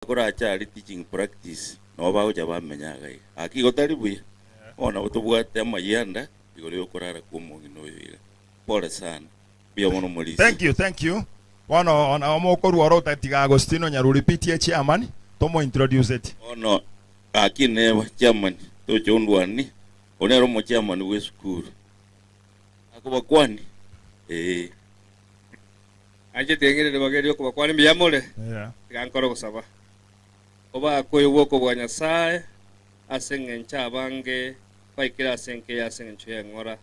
Kora achari teaching practice no ba uja ba menyaga aki gotari buya ona utubwate amayanda igori okorara kumungi noyo pole sana biya mono mulisi. Thank you wano ona omokoru orota tiga Agostino Nyaruripitie chairman tomo introduce it ono aki ne chairman to chondwani onero mo chairman we school akuba kwani anje tengere de bageri okuba kwani biyamole gankoro kusaba oba koyo woko bwa Nyasaye asengencha abange paikira asenke asengencho yangora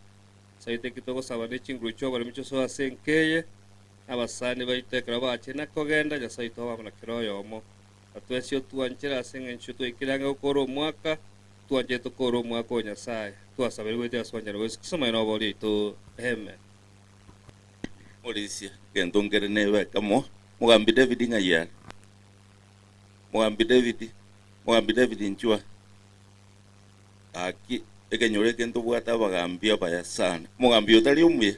saite kitoko saba ne chinguru cyo bari micho so asenkeye abasani baitekera bachena kogenda Nyasaye to bamuna kiroyo omo atwesio tuanchira asengencho to ikiranga okoro mwaka tuanje to koro mwaka Nyasaye tuasabiri wete aswanyara wese kusoma ino boli to amen. Molisia gendongere newe kamo mugambi David ngaya mugambi David njua aki ekenyore kento bwata bagambi abaya sana mugambi otali umwe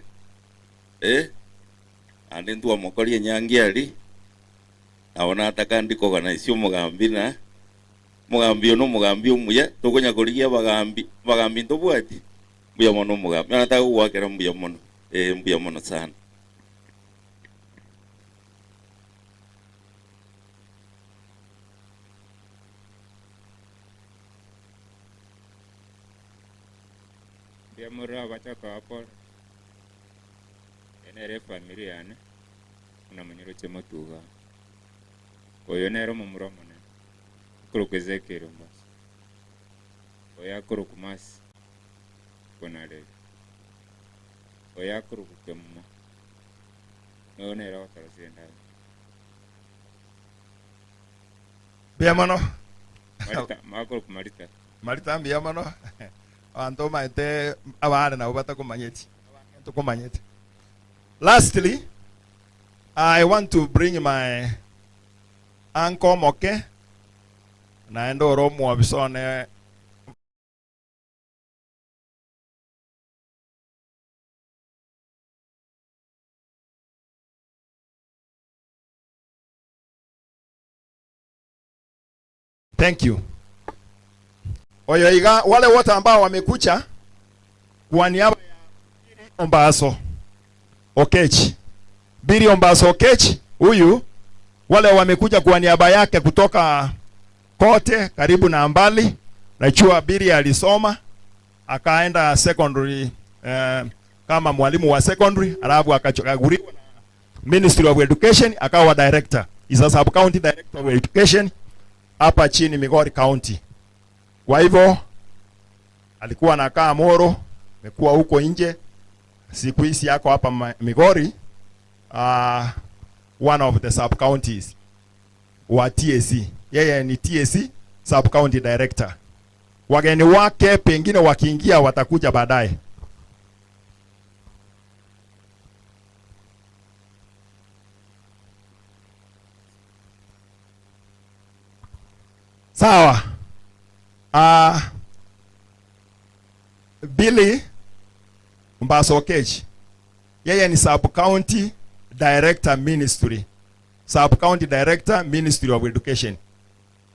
ande ntu amokori nyangi ali abona atakandi kogana isio mugambi na mugambi ono mugambi umwe tokonya koriya bagambi ntobwati mbuya mono mugambi anataka kuwakera mbuya mono sana. Mura bataka hapo enere familia ne una manyiro chemo tuga oyo nero mumuro mone kuro kwezekero mbas oya kuro kumasi konale oya kuro kukemma no nero wakarasienda biamano makuro marita biamano anto maite abana na ubata kumanyeti to kumanyeti. Lastly, I want to bring my uncle Moke naendo romo abisone thank you. Oyoiga wale wote ambao wamekucha kwa niaba ya Ombaso Okechi. Biri Ombaso Okechi huyu wale wamekuja kwa niaba yake kutoka kote karibu na mbali. Najua Biri alisoma akaenda secondary kama mwalimu wa secondary alafu akachaguliwa na Ministry of Education akawa director. Is a sub county director of education hapa chini Migori County. Kwa hivyo alikuwa anakaa Moro, amekuwa huko nje. Siku hizi yako hapa Migori, one of the sub counties wa TSC. Yeye ni TSC sub county director. Wageni wake pengine wakiingia watakuja baadaye. Sawa. Billy Ombaso Okechi yeye ni sub county director ministry, sub county director Ministry of Education.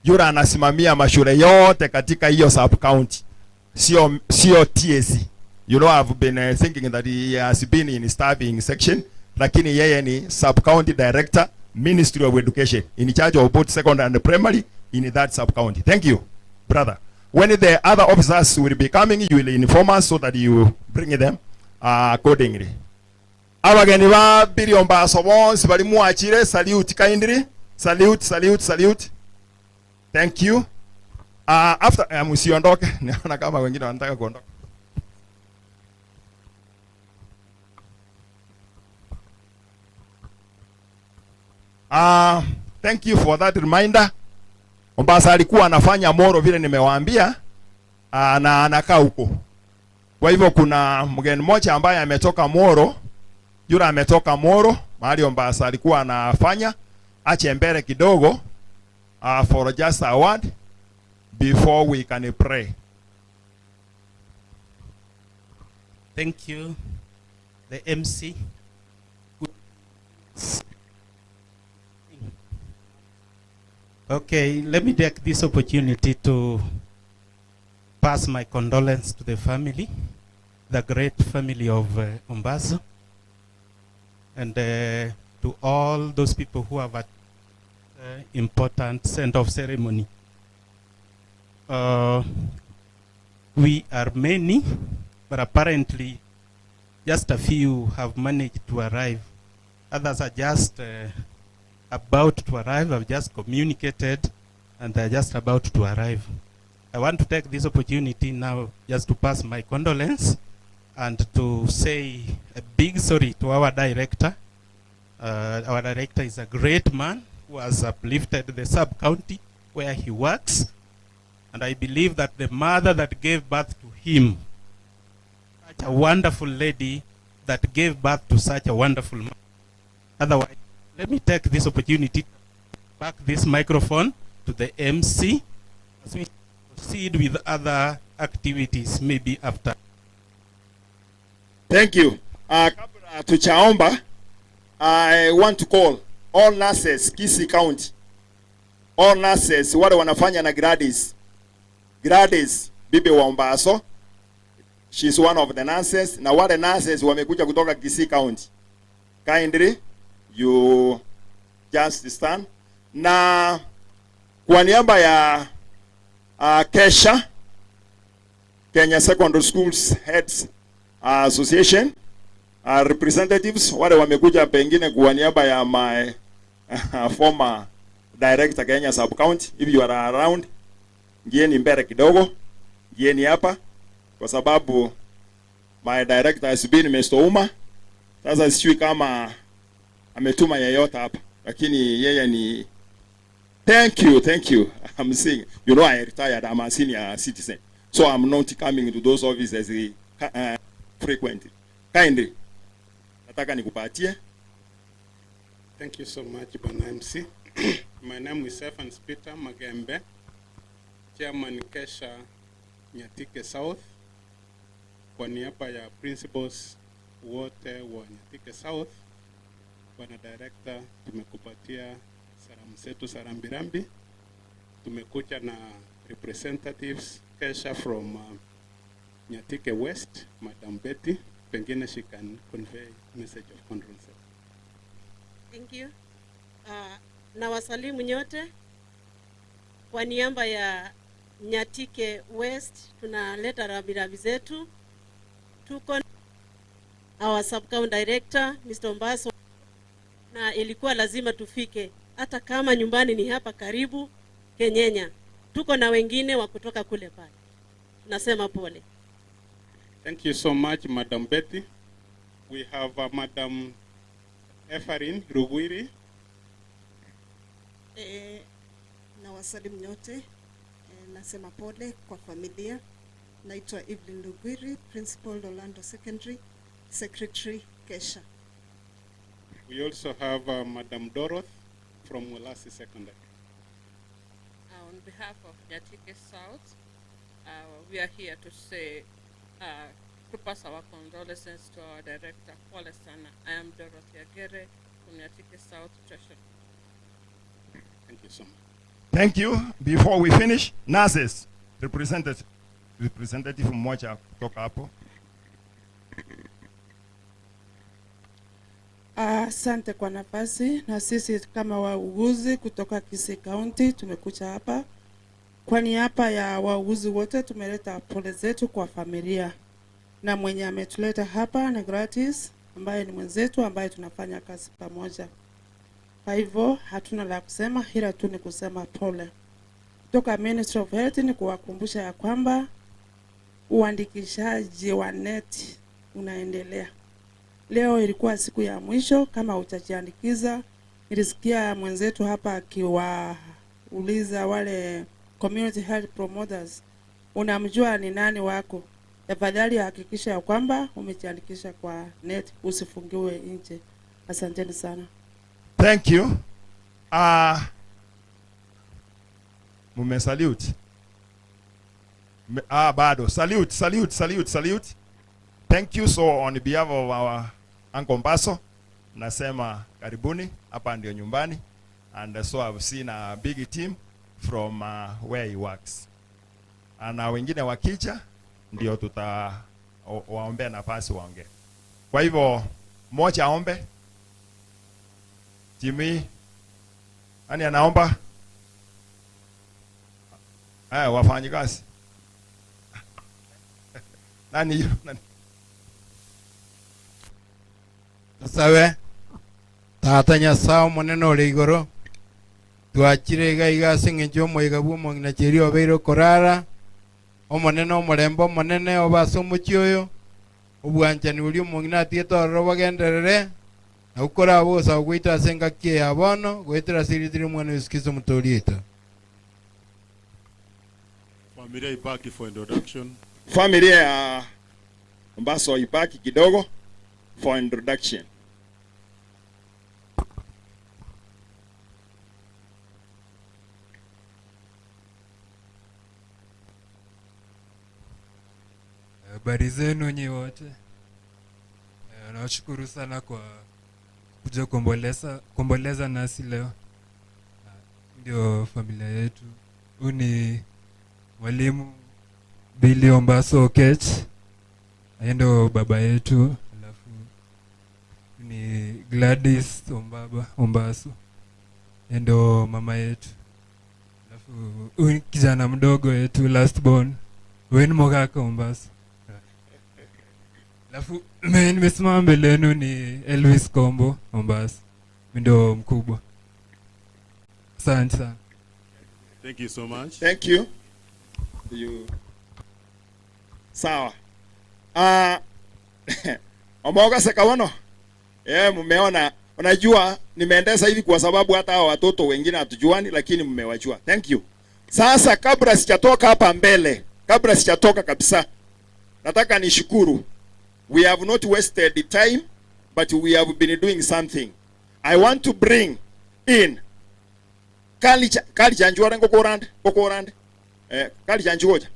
Yura anasimamia mashule yote katika hiyo sub county, sio TSC. You know, I've been thinking that he has been in staffing section, lakini yeye ni sub county director Ministry of Education, in charge of both secondary and primary in that sub county. Thank you, brother. When the other officers will be coming, you will inform us so that you bring them accordingly. Abageni ba Biri Ombaso bonse bali muachire. Salute kindly. Salute. Thank you. After msiondoke, naona kama wengine wanataka kuondoka. Thank you for that reminder. Ombaso alikuwa anafanya Moro vile nimewaambia, na anakaa huko. Kwa hivyo kuna mgeni mmoja ambaye ametoka Moro, yule ametoka Moro, mahali Ombaso alikuwa anafanya, ache mbele kidogo for just a word before we can pray. Thank you, the MC. Okay, let me take this opportunity to pass my condolence to the family, the great family of Ombaso, and to all those people who have a important send-off ceremony. We are many, but apparently just a few have managed to arrive. Others are just about to arrive. I've just communicated and they're just about to arrive. I want to take this opportunity now just to pass my condolence and to say a big sorry to our director. Our director is a great man who has uplifted the sub-county where he works. And I believe that the mother that gave birth to him, such a wonderful lady that gave birth to such a wonderful man. Otherwise, let me take this opportunity to back this microphone to the MC as we proceed with other activities, maybe after. Thank you. Kabla tuchaomba, I want to call all nurses Kisii County. All nurses wale wanafanya na Gladys. Gladys, bibi wa Ombaso. She's one of the nurses. Na wale nurses wamekuja kutoka Kisii County. Kindly, you just stand. Na kwa niaba ya Kesha, Kenya Secondary Schools Heads Association, representatives, wale wamekuja pengine kwa niaba ya my former director Kenya Sub-County, if you are around, ngieni mbele kidogo, ngieni hapa, kwa sababu my director has been Mr. Uma. Sasa sijui kama ametuma yeyote hapa, lakini yeye ni thank you. I'm saying, you know, I retired, I'm a senior citizen, so I'm not coming to those offices frequently. Kindly, nataka nikupatie. Thank you so much, Bwana MC. My name is Stephen Peter Magembe, Chairman Kesha Nyatike South. Kwa niaba ya principals wote wa Nyatike South, Bwana Director, tumekupatia salamu zetu za rambirambi. Tumekuja na representatives Kesha from Nyatike West, Madam Betty. Pengine she can convey message of condolence. Thank you. Na wasalimu nyote. Kwa niaba ya Nyatike West tunaleta rambirambi zetu. Tuko our sub-county director Mr. Ombaso, na ilikuwa lazima tufike hata kama nyumbani ni hapa karibu Kenyenya. Tuko na wengine wa kutoka kule pale. Tunasema pole. Thank you so much, Madam Betty. We have Madam Efarin Rugwiri. Na wasalimu nyote. Nasema pole kwa familia. Naitwa Evelyn Rugwiri, Principal Orlando Secondary, Secretary Kesha. We also have Madam Doroth from Welasi Secondary. On behalf of Nyatike South, we are here to say, to pass our condolences to our director, Pole Sana. I am Dorothy Agere from Nyatike South Treasury. Thank you so much. Thank you. Before we finish, nurses, representative mmoja kutoka hapo. Asante kwa nafasi, na sisi kama wauguzi kutoka Kisii County tumekuja hapa kwa niaba ya wauguzi wote. Tumeleta pole zetu kwa familia, na mwenye ametuleta hapa ni Gratis ambaye ni mwenzetu ambaye tunafanya kazi pamoja. Kwa hivyo hatuna la kusema, ila tu ni kusema pole. Kutoka Ministry of Health ni kuwakumbusha ya kwamba uandikishaji wa NET unaendelea. Leo ilikuwa siku ya mwisho. Kama utajiandikiza, nilisikia mwenzetu hapa akiwauliza wale community health promoters, unamjua ni nani wako? Tafadhali hakikisha ya kwamba umejiandikisha kwa NET, usifungiwe nje. Asanteni sana. Thank you. Mumesalute. Bado. Salute. Thank you. So on behalf of our Uncle Ombaso, nasema karibuni, hapa ndio nyumbani. And so I've seen a big team from where he works. Na wengine wakija ndio waombe nafasi waongee. Kwa hivyo mmoja aombe. Jimmy, nani anaomba? Wafanyikazi. Nani? Sawe tata Nyasaye munene uri iguru twakire iga sing'enjo moiga bwo mongina Jeria obeiro korara omonene omurembo monene Ombaso omuchioyo obwanjani uri omongina atietoro bagenderere na ukora bosa gwita senga kie abono gwetera siritiri mwana usikizo mutorieta. Familia ibaki for introduction. Familia ya Ombaso ibaki kidogo for introduction. Habari zenu nyi wote. Nawashukuru sana kwa kuja kuomboleza nasi leo. Ndio familia yetu. Huyu ni mwalimu Billy Ombaso Okech. Ndio baba yetu. Alafu ni Gladys Ombaso. Ndio mama yetu. Alafu huyu kijana mdogo yetu last born Wen Mogaka Ombaso. Alafu nimesimama mbele yenu ni Elvis Kombo Ombaso. Ndio mkubwa. Asante sana. Thank you so much. Thank you. Sawa. Omoga sekawono. Mmeona. Unajua nimeendeza hivi kwa sababu hata hao watoto wengine hatujuani lakini mmewajua. Thank you. Sasa kabla sijatoka hapa mbele, kabla sijatoka kabisa, nataka nishukuru. We have not wasted the time, but we have been doing something. I want to bring in Kali Janjuara Kokorand. Kali Janjuoja.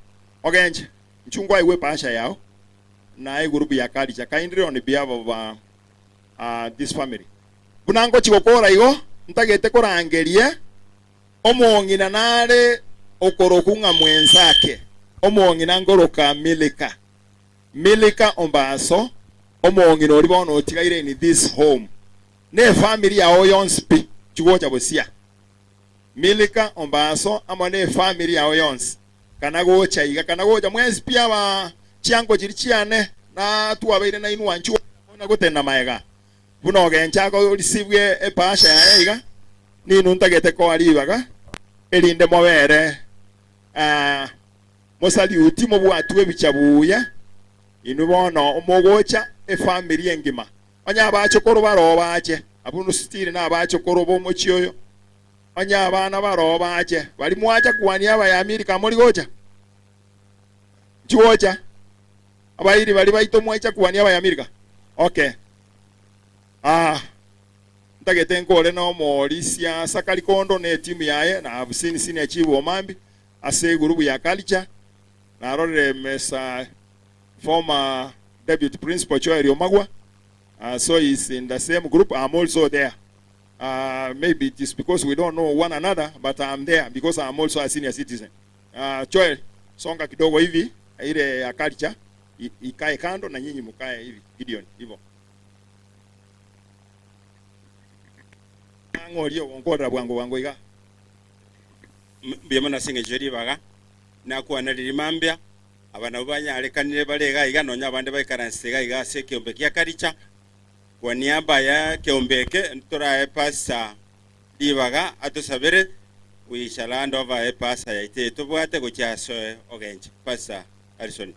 Ogenje. Mchungwa iwe pasha yao. Na hii grupu ya Kali kindly on behalf of this family. Bunango chikokora igo, ntagete korangerie. Omongina nare okorokunga mwenzake. Omongina ngoroka Milika Ombaso omongina oli bono otigaire in this home. Ne family yao yonspi chigocha bosia. Milika Ombaso ama ne family yao yons. Kanagocha iga kanagocha mwezi pia ba chiango chirichiane na tuwabeire na inu wanchu na gutena maega. Buno gencha ko receive e pasha ya iga. Ni nuntagete ko alibaga. Elinde mobere mosali utimo bwatwe bichabuya. Inubono omogocha e family engima. Anya abachokoro baroba ache. Abunu stiri na abachokoro bo mochioyo. Anya abana baroba ache. Bali mwacha kuwania aba ya Amerika muri gocha. Chiwocha. Abairi bali baito mwacha kuwania aba ya Amerika. Okay. Ntagete nkole no Morisia Sakali Kondo ne timu yaye na abusini sini achibu omambi ase gurubu ya culture na role mesa former deputy principal Jeria Omagwa. So he's in the same group. I'm also there. Maybe it is because we don't know one another, but I'm there because I'm also a senior citizen. Joel, songa kidogo hivi ile ya culture ikae kando na nyinyi mkae hivi Gideon hivyo. Ngolio ongoda bwango iga. Biyamana singe Jeria baga na kwa nalirimambya abana banyalekanire balega iga nonya abande bayikaransiga iga se Kiombeke ya karicha kwa niaba ya Kiombeke ntora pasa dibaga atusabere wishalando ava pasa ya ite tubwate gochaso ogenje pasa Alison.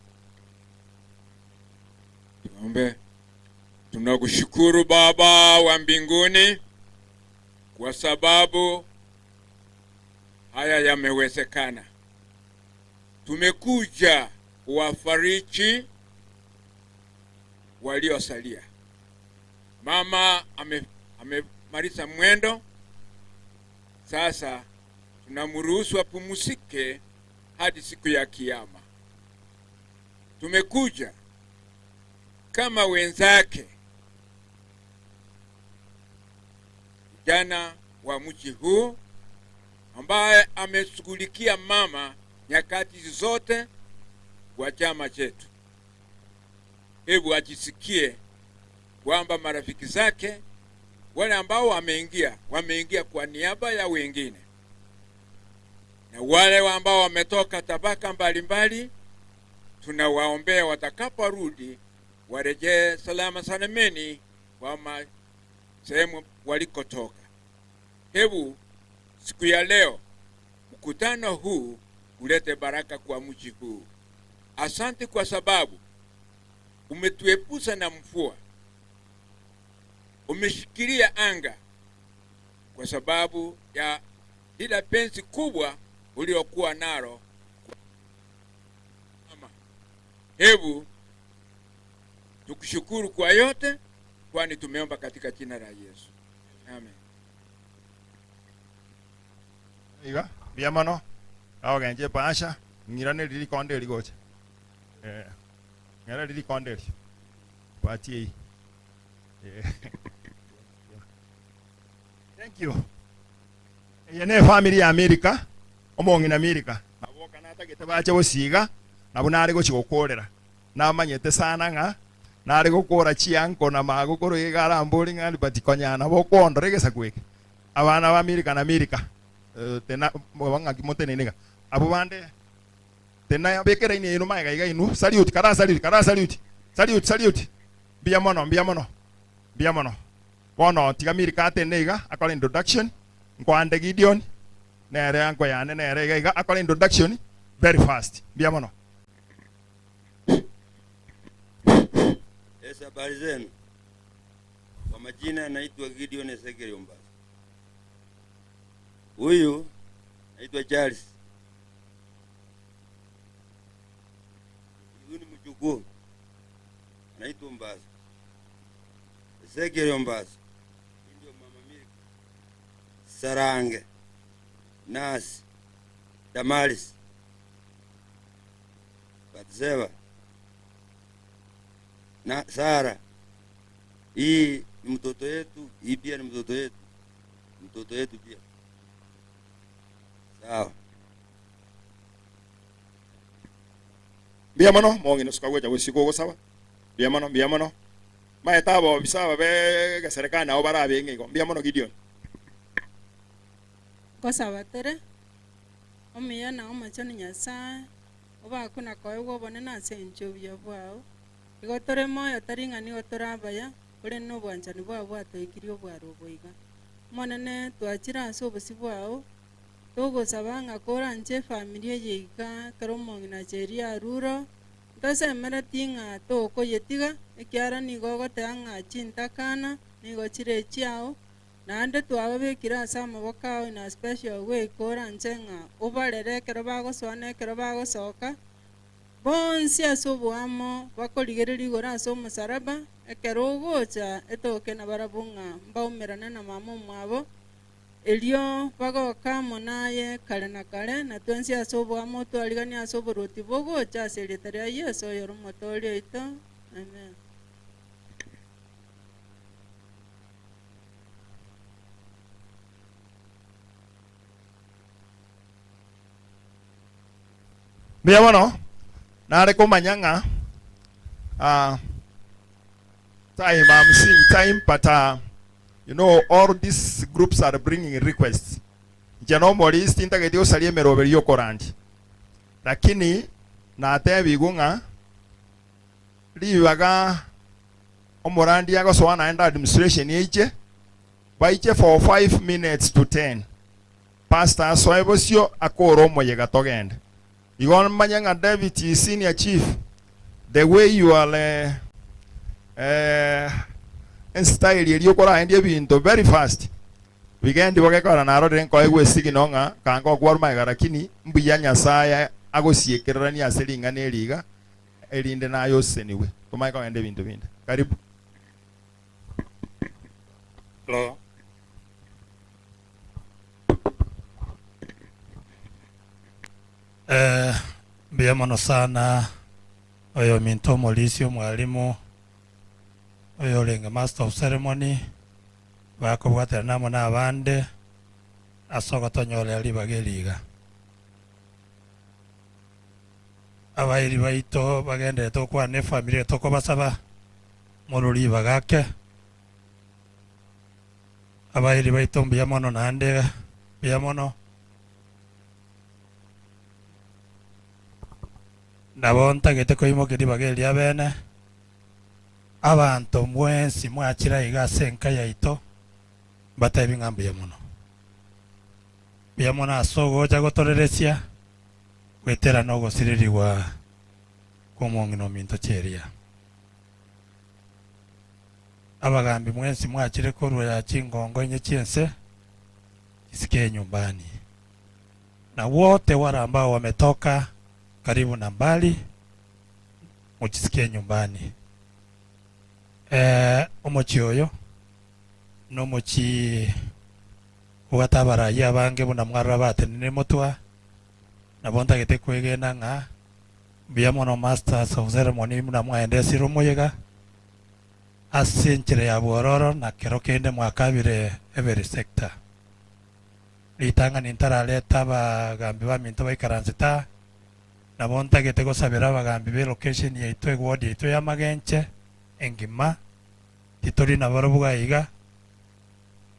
Tuombe. Tunakushukuru Baba wa mbinguni kwa sababu haya yamewezekana. Tumekuja kuwafariji waliosalia. Mama amemaliza mwendo. Sasa tunamruhusu apumzike hadi siku ya kiyama. Tumekuja kama wenzake, vijana wa mji huu ambaye ameshughulikia mama nyakati zote kwa chama chetu. Hebu ajisikie kwamba marafiki zake wale ambao wameingia kwa niaba ya wengine, na wale ambao wametoka tabaka mbalimbali, tunawaombea watakaporudi warejee salama salameni kwa sehemu walikotoka. Hebu siku ya leo mkutano huu ulete baraka kwa mji huu. Asante kwa sababu umetuepusha na mvua, umeshikilia anga kwa sababu ya lile penzi kubwa uliokuwa nalo. Hebu tukushukuru kwa yote, kwani tumeomba katika jina la Yesu. Amen. Iga, biamano. Awa genje paasha, ngirane lili konde ligoche. Ngirane lili konde. Pati. Thank you. Yene family ya America, omongi na America. Aboka nata getabache bosiga, nabunare go chigokorera. Namanyete sana nga, nare gukora chianko na magukoro igara mboli ngani batikonyana bokondo regesa kweke. Abana ba America na America. Tena mwanga kimote niniga. Abo bande tena yabekera ine ino maiga iga inu. Salute, kara salute, kara salute. Salute, salute. Biamono, biamono. Biamono. Wono tiga America atenega akola introduction. Nkwande Gideon. Nere anko yane nere iga akola introduction very fast. Biamono. Yes, habari zenu. Kwa majina naitwa Gideon Ezekiel Ombaso. Huyu naitwa Charles. Huyu ni mjukuu. Anaitwa Ombaso. Ezekiel Ombaso. Ndio mama Milka. Sarange. Nasi. Damaris. Batzeba. Na Sara. Hii ni mtoto yetu, hii pia ni mtoto yetu. Mtoto yetu pia. Sawa. Biamano, mongi nusukawe cha wesiko go sawa. Biamano, biamano. Maetabo bisaba be ga serikali na obara be ngigo. Biamano Gideon. Ko sawa tere. Omiya na omachoni Nyasaye. Oba kuna koyo bone na senjo byabwao. Igotore moyo taringani otorabaya. Ore no bwanjani bwa toikirio bwa roboiga. Monene twachira asobosi bwao. Togo sabanga kora nje familia yiga karomo na Jeria ruro. Tose mera tinga toko yetiga. Ekiara ni gogo teanga chintakana. Ni gochire chiao. Na ande tuawe kira sama wakao in a special way kora njenga. Ubarere kerobago swane kerobago soka. Bonsi asobo amo wakoligereri gora asomo saraba. Ekerogo cha etoke na barabunga. Mbaumerana na mamo mwabo. Elio bagoka monaye kale na kale na twensi asobo amoto aligani asobo roti bogo cha seletaria Yesu yoro motorio ito. Amen. Biamono. Nare kumanyanga. Time, I'm seeing time, but you know, all these groups are bringing requests. Normally, stinta kedio salie merobe yo korandi. Lakini na ate bigunga liwaga omorandi yago so anaenda administration yeche baiche for 5 minutes to 10. Pastor soebosio akoro moyega togende. Igon manyanga David senior chief, the way you are style yeli okora endie binto very fast. Weekend bogekora naro den ko egwe siginonga kango gwarma garakini mbuya Nyasaye agosiekerani aselinga neliga elinde nayo seniwe. Tumaika ende binto binda. Karibu. Hello. Biamono sana oyo Minto Molisio mwalimu oyo lenga master of ceremony bako bwatera namo na abande asogo tonyore libageliga abairi baito bagende tokwa ne family toko basaba moruri bagake abairi baito mbia mono nande bia mono nabonta gete koimo kedi bagelia bene abantu mwensi mwachira igase nka yaito batabi ngambo ya mono bia mono asogo ja gotoreresia kwetera no gosiririwa komongino minto Jeria abagambi mwensi mwachire korwa ya chingongo nye chiense isikie nyumbani na wote wale ambao wametoka karibu na mbali mujisikie nyumbani. Omochi oyo no mochi ugatabara ya bange buna mwarra batenene motwa na bonta gete kwegena nga bia mono masters of ceremony muna mwaende siromoyega asenchire ya bororo na kero kende mwakabire every sector litanga nintara leta bagambi baminto baikaransita na bonta gete gosabira bagambi be location ya itwe ward itwe ya magenche engima titori na barubuga iga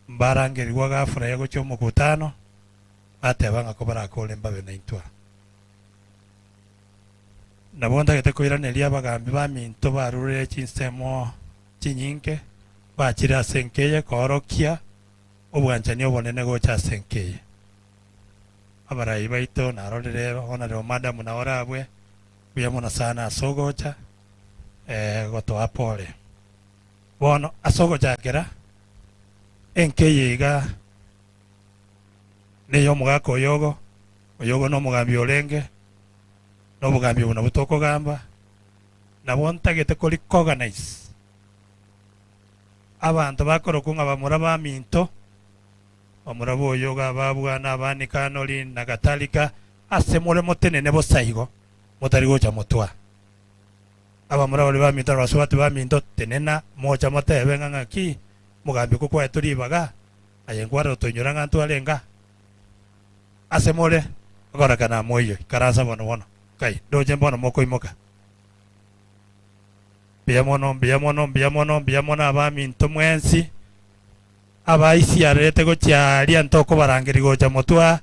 mbarangirwa gafura yago cyo mukutano ate banga ko barakole mbabe na intwa na bonta gete ko iranelia bagambi baminto barure chinsemo chinyinke bachira senkeye korokia obwanchani obonene gocha senkeye abarayi baito narorere onare madam na orabwe biyamona sana asogocha goto apole bono asogocha kera enkeye iga neyo mugako yogo no mugambi olenge no mugambi buna butoko gamba na bonta gete koli organize abantu bakorokunga bamuraba minto omurabo yoga babwana abani kanoli na gatalika asemole motenene bosaigo motari gocha motwa abamurabo le baminto baswatu baminto tenena mocha motebe ngaki mugambi ko kwa turi baga ayengwaro tonyora ngantu alenga asemole agora kana moyo karasa bono kai doje bono moko imoka biamono abaminto mwensi abaisi arete gochiaria ntoko barangiri gocha motwa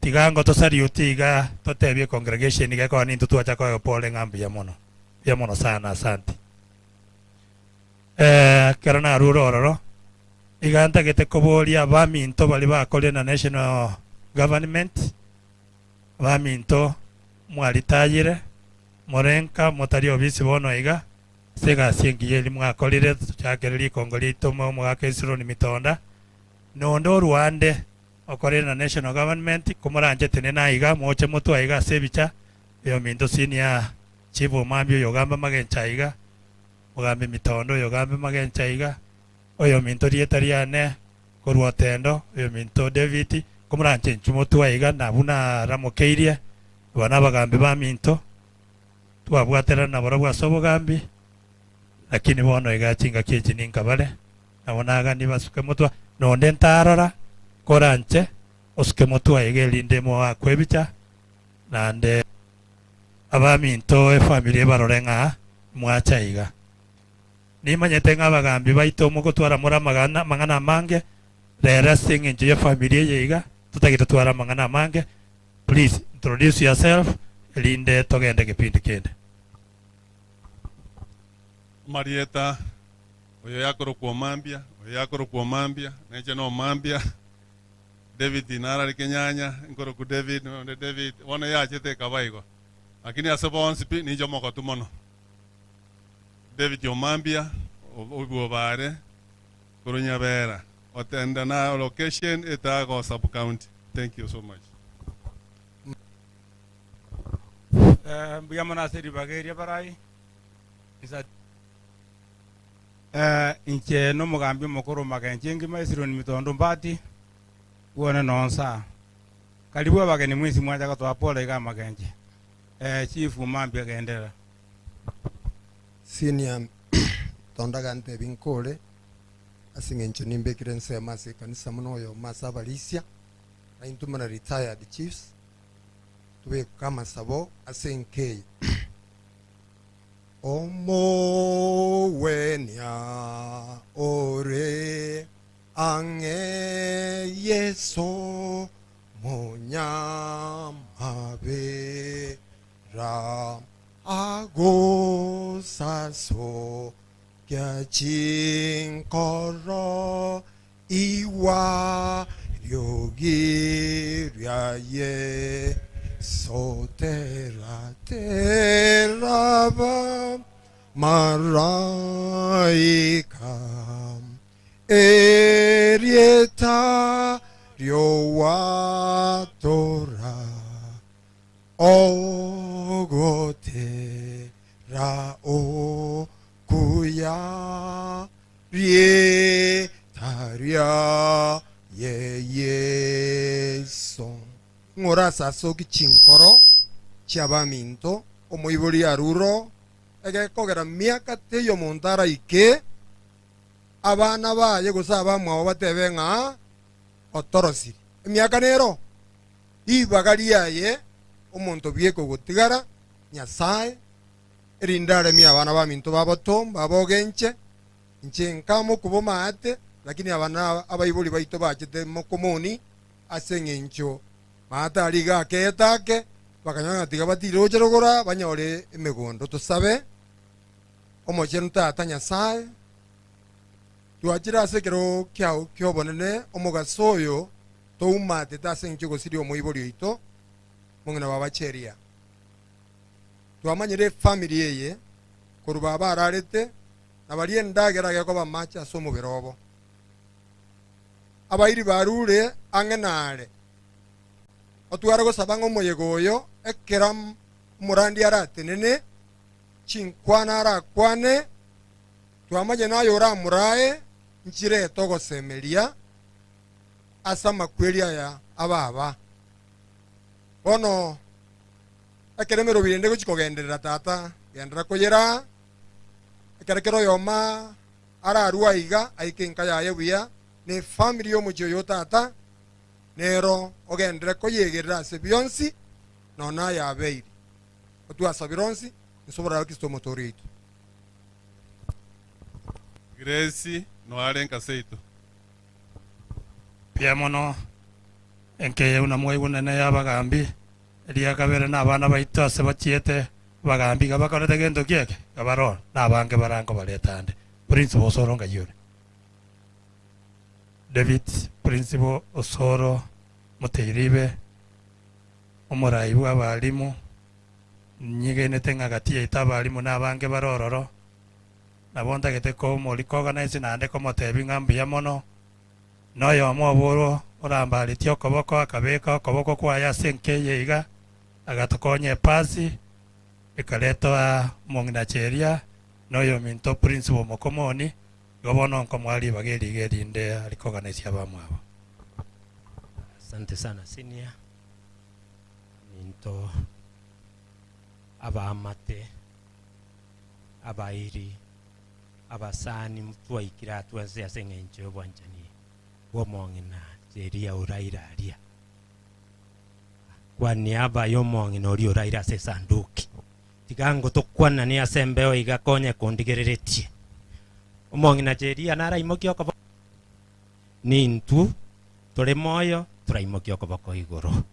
tigango tosari utiga totebie congregation ga kwa nintu tuacha kwa pole ngambi biamono sana asante karana rurororo iganta gete koboria abaminto bali bakole na national government abaminto mwalitayire morenka motari obisi bono iga sega siengi yeli mwakolire tuchakereri kongolito mwakesiro ni mitonda nondo Rwande okorera na national government kumuranje tenena iga moche mutu iga sebicha yo mindo senior chibo mambyo yogamba magencha iga mugambe mitondo yogambe magencha iga oyo minto rietariane korwatendo yo minto David kumuranje nchumutu iga nabuna ramokeirie bana bagambe ba minto twabwatera na barabwa sobogambi lakini bono igachinga kiechi ninkabale nabonaga nibasuke mutwa nonde ntarora koranche osuke mutwa igelinde mo akwebicha nande abaminto family barorenga mwacha iga nimanyete ngabagambi baito mugutwara mura mangana mange rera singe nje family yiga tutagita twara mangana mange please introduce yourself linde togende kipindi kende Marieta oyo yakoro kwa mambia neche no mambia David inara likenyanya nkoro ku David wona yachete kabaigo lakini asebonsi pi ni jomo kotumono David yo mambia obuo bare kurunya bera otenda na location etago sub county. Thank you so much. Mbiyamona seri bageria barai isa inche no mugambi mukuru magenje ngima isiro ni mitondo mbati uone nonsa karibu abageni mwisi mwaja gato apole ga magenje chief mambi agendera senior tondaga nte binkole asingencho nimbe kirense mase kanisa muno yo masabalisia na intumana retired chiefs tuwe kama sabo asenkei omowenya ore ange yeso monyamabe ra agosaso kya chinkoro iwa ryogiria ye sotera terava maraika erieta ryowatora ogotera o kuya rietaria ye yeso ngorasa soki chinkoro chiabaminto omoibori aruro egekogera miaka teyo montara ike abana baye gusaba mwao batebe ng'a otorosiri emiaka nero ibagari yaye omonto bieko gutigara nyasaye erindare mi abana baminto babotom babogenche nche nkamo kuboma ate lakini abana abaiboli baito bachete Mokomoni aseng'encho mata aliga ketake bakanyanga tiga batirogera banyore emegondo tusabe omochenu tata nyasaye tuachira sekero kyao kyobonene omogasoyo toumate taseng'encho gosiri omoiboli ito mongena baba Jeria tuamanyire family yeye kuruba bararete nabali endagera geko bamacha somo berobo abairi barure angenare otwara gosaba ng'omoyegoyo ekera murandi aratenene chinkwana arakwane twamanye nayo oramurae nchire togosemeria asa makweli aya ababa bono ekeremero birende gochikogenderera tata gendera koyera ekerekero yoma ararua iga aikenka yaye buya ne family yomucho yo tata nero ogendere koyegerera ase bionsi nona yabeiri otwasa bironsi nsobora Kristo motorito Grace noare nkaseito pia mono enke una moibuna na yabagambi elia kabere na abana baito ase bachiete bagambi gabakorete gento kieke gabarora na abange barango baletande principal osoro ngayure David principal osoro muteiribe omorai bwa balimu nyigenete ng'agati yaita abalimu na abange barororo nabonda gete ko mori organize nande ko motebi ng'ambi ya mono noyo omoboro orambari okoboko akabeka okoboko kwaya senke yeiga agatokonye pasi ekaletwa mong'ina Jeria noyo minto principal Mokomoni gobono nkomwali bageri gerinde alikoganize abamwabo. Asante sana senior minto abamate abairi abasani mutwa ikira twaze aseng'encho bwanjani womong'ina Jeria urairaria kwa niaba y'omong'ina ori oraira ase sanduki tigango tokwana ni asembeo igakonye kundigereretie omong'ina Jeria naraimokia okoboko nintu turi moyo turaimokia okoboko iguru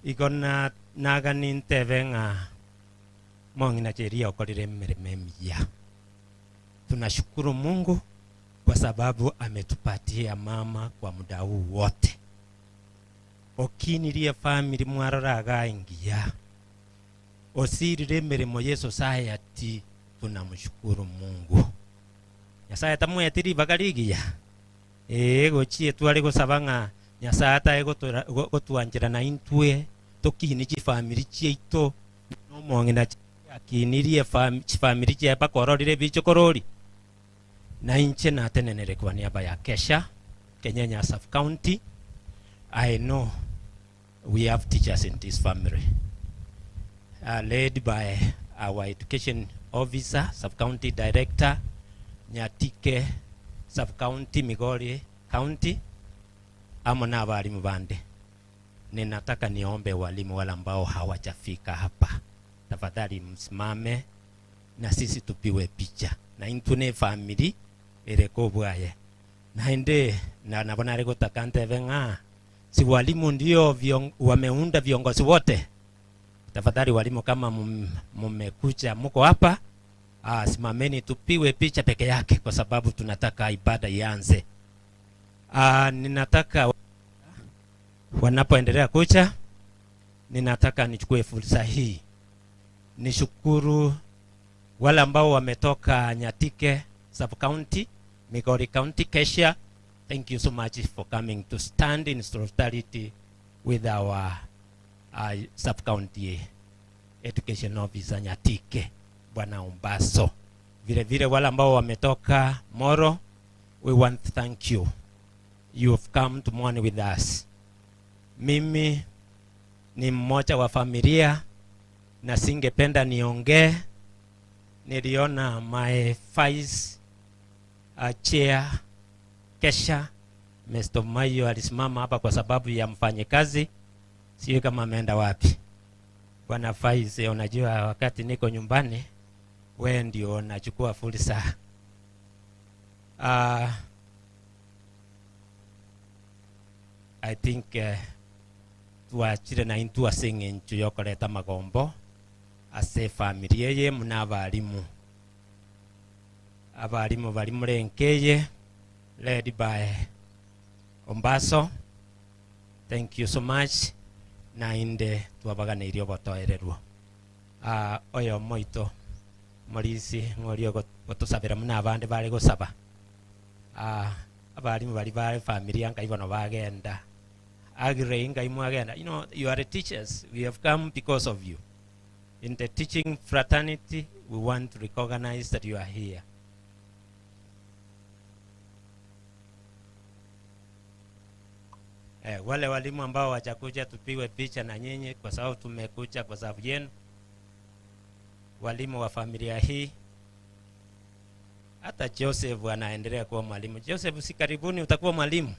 igona naga nintebe ng'a mong'ina Jeria okorire emeremo emiya. Tunashukuru Mungu kwa sababu ametupatia mama kwa muda huu wote. Okinirie family mwaroraga ingia. Osirire emeremo ye society tunamshukuru Mungu. Nyasaye tamwetiri bagarigia. Gochie twari gosaba ng'a Nyasaye atae gotwanjira na intwe tokini chi family chiito no mong'ina akinirie family chepa kororire bicho korori na inche na tenenere kwa niaba ya Kesha Kenyanya sub county. I know we have teachers in this family led by our education officer sub county director Nyatike sub county Migori county ama na walimu bande. Ninataka niombe walimu wale ambao hawajafika hapa, tafadhali msimame na sisi tupiwe picha na intune family ereko bwaye na inde na nabona rego takante venga. Si walimu ndio wameunda viongozi wote? Tafadhali walimu, kama mmekuja mko hapa, simameni tupiwe picha peke yake, kwa sababu tunataka ibada ianze. Ninataka wanapoendelea kucha, ninataka nichukue fursa hii nishukuru wale ambao wametoka Nyatike sub county, Migori county, Kesha. Thank you so much for coming to stand in solidarity with our sub county education officer Nyatike, Bwana Ombaso. Vile vile wale ambao wametoka Moro, we want to thank you. You have come to mourn with us. Mimi ni mmoja wa familia na singependa niongee. Niliona my vice chair Kesha Mr. Mayo alisimama hapa kwa sababu ya mfanyikazi, sio kama ameenda wapi. Bwana vice, unajua wakati niko nyumbani wewe ndio nachukua fursa. I think tuachire na intu asinge nchu yokoreta magombo ase familia ye muna abarimu bari murenkeye led by Ombaso. Thank you so much na inde twabagana irio botoererwo oyo moito morisi ngorio gotusabira muna abande bari gusaba abarimu bari familia nkaibono bagenda agre ngai mwagenda. You know, you are the teachers. We have come because of you. In the teaching fraternity, we want to recognize that you are here. Wale walimu ambao wachakuja tupiwe picha na nyinyi kwa sababu tumekuja kwa sababu yenu. Walimu wa familia hii, hata Joseph anaendelea kuwa mwalimu. Joseph, si karibuni utakuwa mwalimu.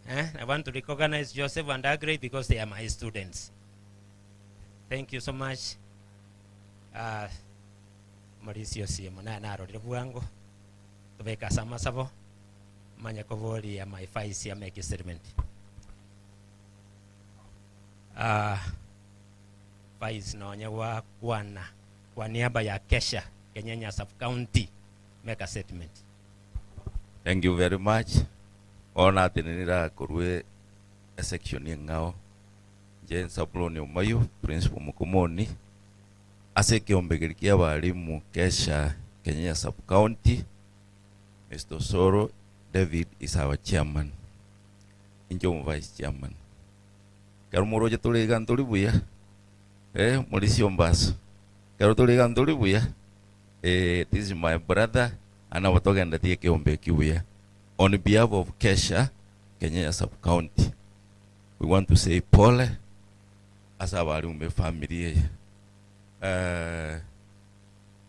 I want to recognize Joseph and Agre because they are my students. Thank you so much. Mauricio Simo na narorire bwango tubeka sama sabo manya kovori ya my vice ya make statement. Vice naonya wa kwana kwa niaba ya Kesha Kenyanya sub county make a statement. Thank you very much. Ona tinira kurwe section ngao Jen Sabloni Umayo Principal Mokomoni ase kiombegerikia walimu Kesha Kenyanya sub county. Mr. Soro David is our chairman, injo vice chairman. Karumuro jatule gantuli buya Mauricio Ombaso karutule gantuli buya this is my brother ana watogenda tie kiombeki buya. On behalf of Kesha Kenyanya sub county, we want to say pole asa walimu familia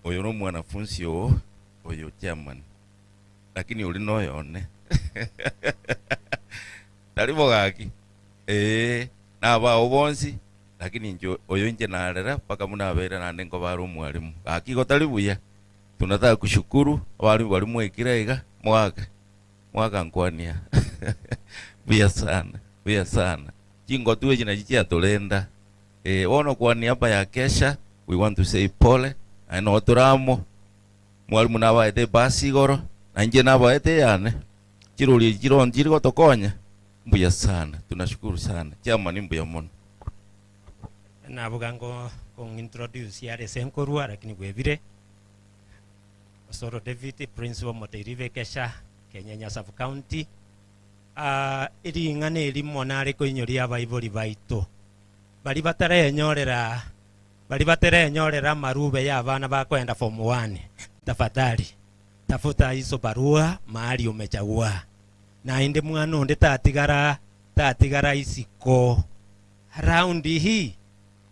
oyo no mwanafunzi oyo chairman lakini uli no yone talibo gaki na ba obonsi lakini njo oyo nje narera paka munabera nande ngo bari umwalimu akiko talibuya. Tunataka kushukuru walimu walimwekira mwaka nkwania buya sana jingo tuwe jina jichia tolenda ono kwa niaba ya Kesha we want to say pole. Ano turamo mwalimu nabaete basi goro na nje nabaete yane chiro gotokonya mbuya sana. Tunashukuru sana chairman mbuya mono na bugango kong introduce yare senkorwa lakini gwebire Soro David Principal Moterive Kesha Kenyanya sub county. Iri ngane iri monare ko inyori abaibori baito bari batare nyorera marube ya abana bakwenda form 1. Tafadhali tafuta hizo barua mahali umechagua na inde mwana onde tatigara isiko round hii.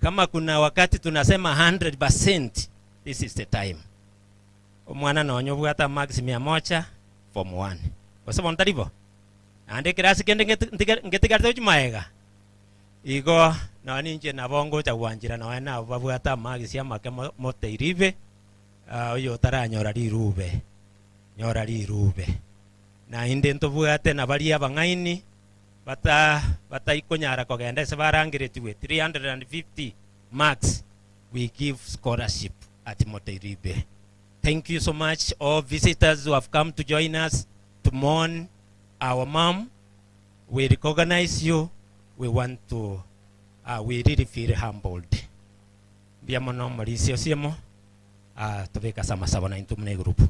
Kama kuna wakati tunasema 100%, this is the time. Mwana na onyobu hata max 100 form 1 kwa sababu ndalivo ande kirasi kende ngetigarto jumaega igo na ninje na bongo cha wanjira na wana babwata magi cia make moteirive uyo taranyora rirube nyora rirube na inde ntobwate na bali abangaini bata ikonyara kogenda se barangiretiwe 350 marks we give scholarship at Moteiribe. Thank you so much all visitors who have come to join us to mourn our mom. We recognize you. We want to we really feel humbled. Biamono Mauricio Siemo tuveka sama sabana intumne group.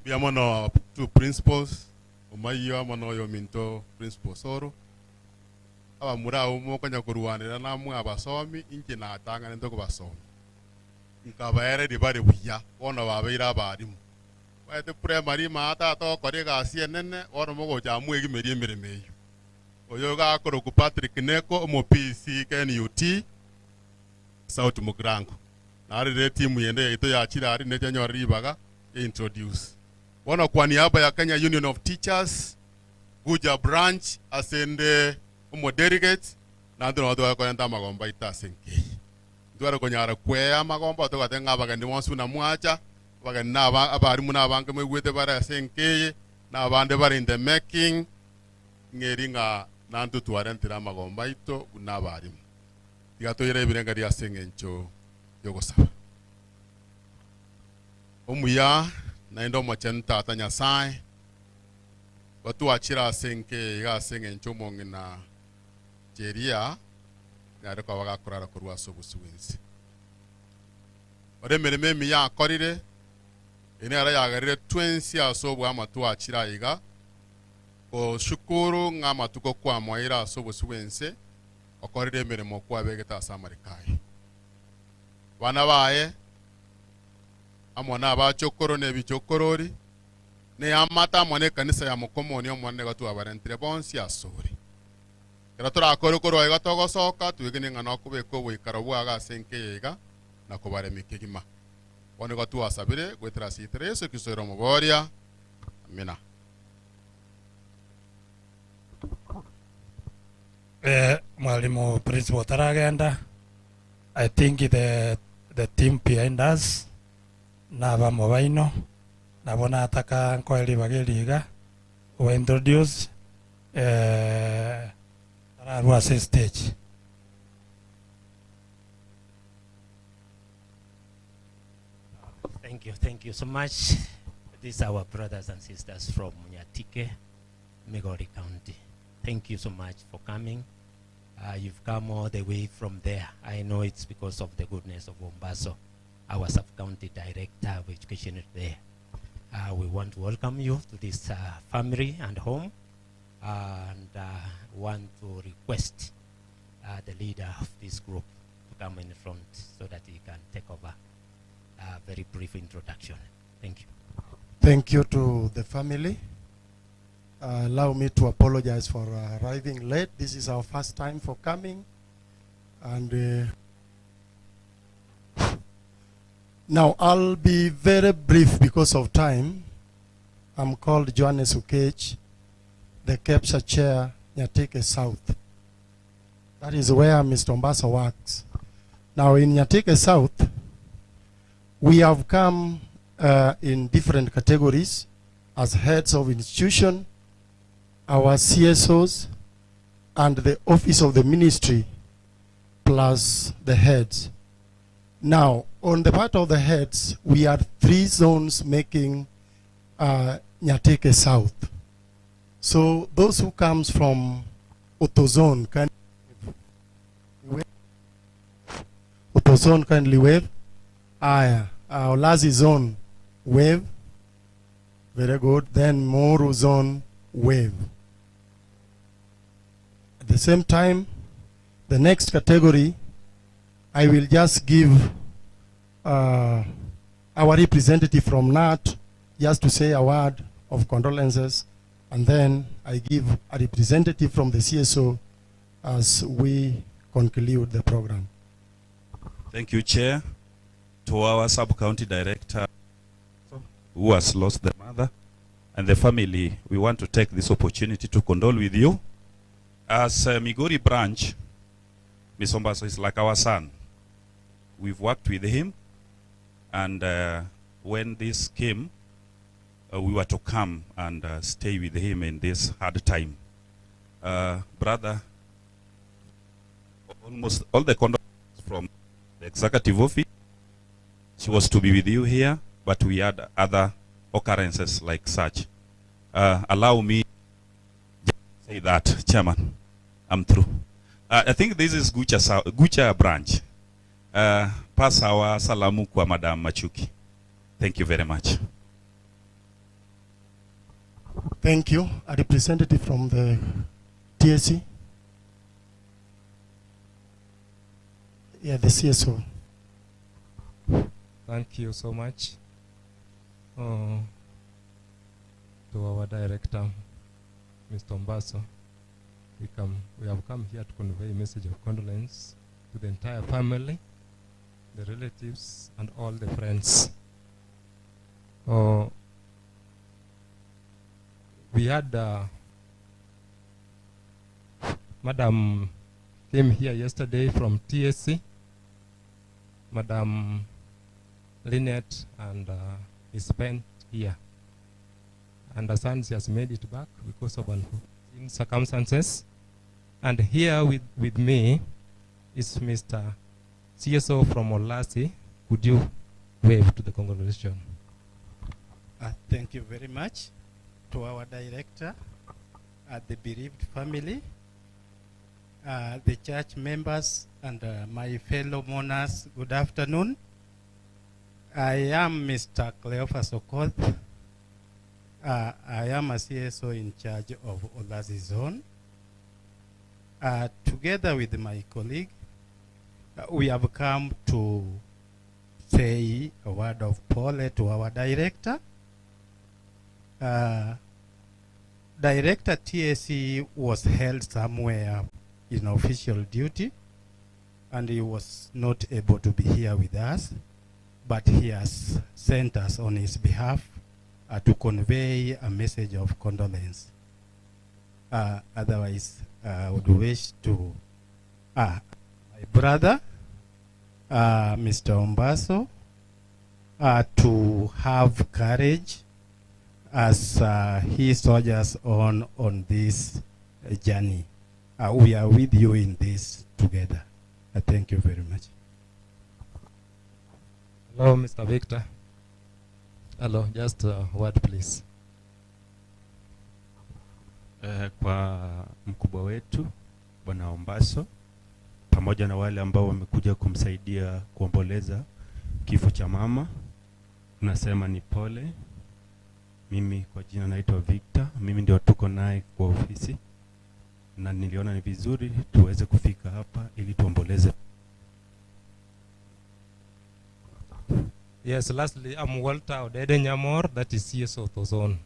Biamono two principals Omayo mono yo minto principal Soro. Aba mura umo kanya kuruwanira namwe abasomi inje na atanga nento kubasomi. Nkabaere di bari buya ono babeira abarimu. Wete primary mata to korega asienene ono mogo jamu egi memeyo. Oyo ga akoro ku Patrick Neko mo PC KNUT South Mugrango. Na ari team yende ito ya chira ari ne janyo ribaga introduce. Wana kwa niaba ya Kenya Union of Teachers Guja branch asende umo delegate na ndo wadwa kwa nda magomba itasenke. Ndwara ko nyara kwea magomba to gatenga bagandi wonsu na mwacha bagandi na abari muna banke mwete bara senke na abande bara in the making ngeringa nantu tuarentira magomba ito unabari. Tigato yere birenga dia sengencho yogosaba. Omuya na ndo machenta atanya sai watu achira senke ga sengencho mongina Jeria na reka waga kurara kurwa sobusuwensi ore mereme mi ya korire ene ara yagarire twensi asobu amatu achira iga ko shukuru ngama tuko kwa moira asobusuwense okorire meremo kwa begeta samarikai wana bae amona abachokoro ne bichokorori ne amata mone kanisa ya Mokomoni omone gatu abarentre bonsi asori kera tora koro ega togo soka tuigene ngana kubeko wikara bwaga senke yega na kubare mikigima wone gatu asabire gwetera sitreso kisoro muboria amina. Mwalimu principal taragenda. I think the team behind us na ba mobaino na bona ataka nkoeli bageliga we introduce was a stage. Thank you so much. These are our brothers and sisters from Nyatike, Migori County. Thank you so much for coming. You've come all the way from there. I know it's because of the goodness of Ombaso, our sub-county director of education there. We want to welcome you to this family and home, and want to request the leader of this group to come in front so that he can take over a very brief introduction. Thank you. Thank you to the family. Allow me to apologize for arriving late. This is our first time for coming. And now I'll be very brief because of time. I'm called Johannes Ukech, the CAPSA chair, Nyatike South. That is where Mr. Ombaso works. Now in Nyatike South, we have come in different categories as heads of institution, our CSOs, and the office of the ministry, plus the heads. Now, on the part of the heads, we are 3 zones making Nyatike South. So those who comes from Otozone can Otozone kindly wave. Olazi zone wave. Very good. Then Moru zone wave. At the same time, the next category, I will just give our representative from NAT just to say a word of condolences, and then I give a representative from the CSO as we conclude the program. Thank you, Chair. To our sub-county director who has lost the mother, and the family, we want to take this opportunity to condole with you. As Migori branch, Mr. Ombaso is like our son. We've worked with him, and when this came, we were to come and stay with him in this hard time. Brother, almost all the condolences from the executive office. She was to be with you here, but we had other occurrences like such. Allow me to say that, Chairman. I'm through. I think this is Gucha branch. Pass our salamu kwa Madam Machuki. Thank you very much. Thank you. A representative from the TSC. Yeah, the CSO. Thank you so much to our director, Mr. Ombaso. We have come here to convey a message of condolence to the entire family, the relatives, and all the friends. We had Madam came here yesterday from TSC, Madam Lynette, and is spent here. Understands he has made it back because of unforeseen circumstances. And here with me is Mr. CSO from Olasi. Would you wave to the congregation? Thank you very much to our director, the bereaved family, the church members, and my fellow mourners. Good afternoon. I am Mr. Cleophas Okoth. I am a CSO in charge of Olasi Zone. Together with my colleague, we have come to say a word of Paul to our director. Director TSC was held somewhere in official duty, and he was not able to be here with us, but he has sent us on his behalf to convey a message of condolence. Otherwise, I would wish to my brother, Mr. Ombaso, to have courage as he soldiers on this journey. We are with you in this together. Thank you very much. Hello, Mr. Victor. Hello, just a word please. Kwa mkubwa wetu Bwana Ombaso, pamoja na wale ambao wamekuja kumsaidia kuomboleza kifo cha mama, tunasema ni pole. Mimi kwa jina naitwa Victor, mimi ndio tuko naye kwa ofisi, na niliona ni vizuri tuweze kufika hapa ili tuomboleze. Yes, lastly, I'm Walter Odede Nyamor, that is CSO of the zone.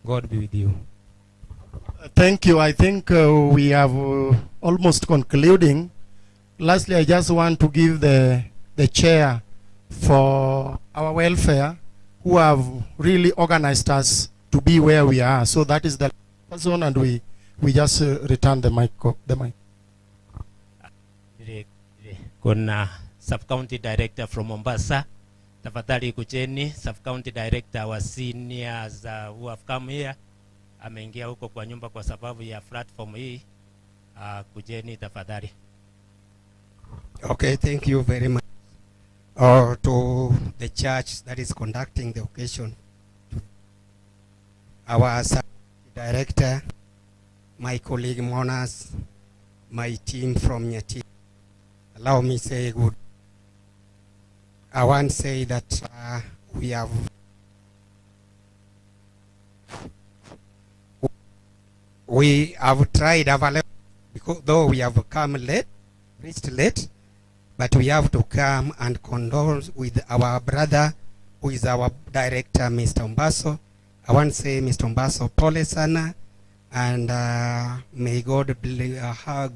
God be with you. Thank you. I think we have almost concluding. Lastly, I just want to give the chair for our welfare, who have really organized us to be where we are. So that is the person, and we just return the mic. Kuna sub-county director from Mombasa. Tafadhali kujeni, sub-county director wa seniors who have come here. Ameingia huko kwa nyumba kwa sababu ya platform hii. Kujeni tafadhali. Okay, thank you very much. To the church that is conducting the occasion, our director, my colleague Monas, my team from Nyati. Allow me say good. I want to say that we have tried our level, because though we have come late, reached late, but we have to come and condole with our brother, who is our director, Mr. Ombaso. I want to say, Mr. Ombaso, pole sana, and may God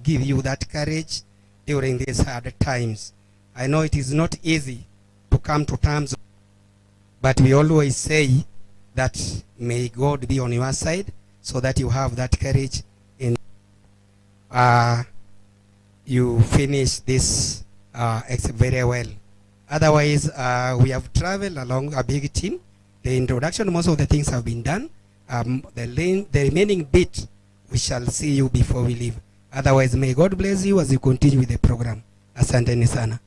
give you that courage during these hard times. I know it is not easy to come to terms, but we always say that may God be on your side so that you have that courage in you finish this very well. Otherwise, we have traveled along a big team. The introduction, most of the things have been done. The remaining bit, we shall see you before we leave. Otherwise, may God bless you as you continue with the program. Asanteni sana.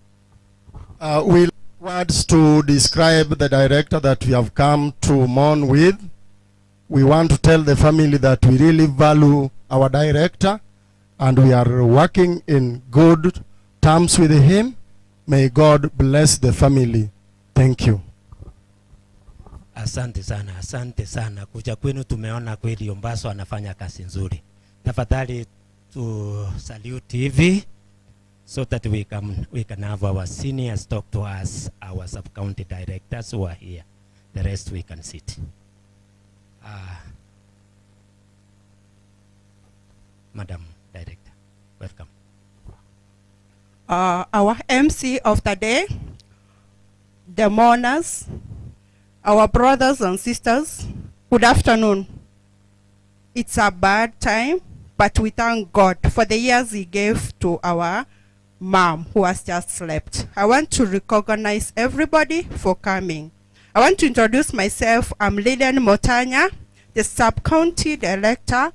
Will words to describe the director that we have come to mourn with. We want to tell the family that we really value our director and we are working in good terms with him. May God bless the family. Thank you. Asante sana, asante sana. Kuja kwenu tumeona kweli Ombaso anafanya kazi nzuri. Tafadhali to salute TV so that we can have our seniors talk to us, our sub-county directors who are here. The rest we can sit. Madam Director, welcome. Our MC of the day, the mourners, our brothers and sisters, good afternoon. It's a bad time, but we thank God for the years he gave to our mom who has just slept. I want to recognize everybody for coming. I want to introduce myself. I'm Lilian Motanya, the sub-county director,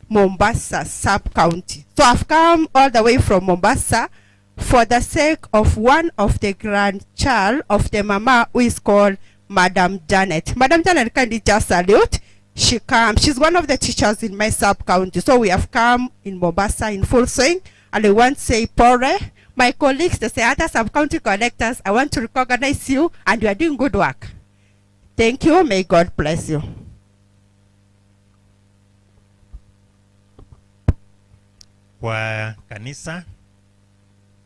Mombasa sub-county. So I've come all the way from Mombasa for the sake of one of the grandchild of the mama who is called Madam Janet. Madam Janet, can you just salute? She's one of the teachers in my sub-county. So we have come in Mombasa in full swing. And I want to say, Pore, my colleagues, the other sub-county collectors, I want to recognize you and you are doing good work. Thank you. May God bless you. Kwa kanisa,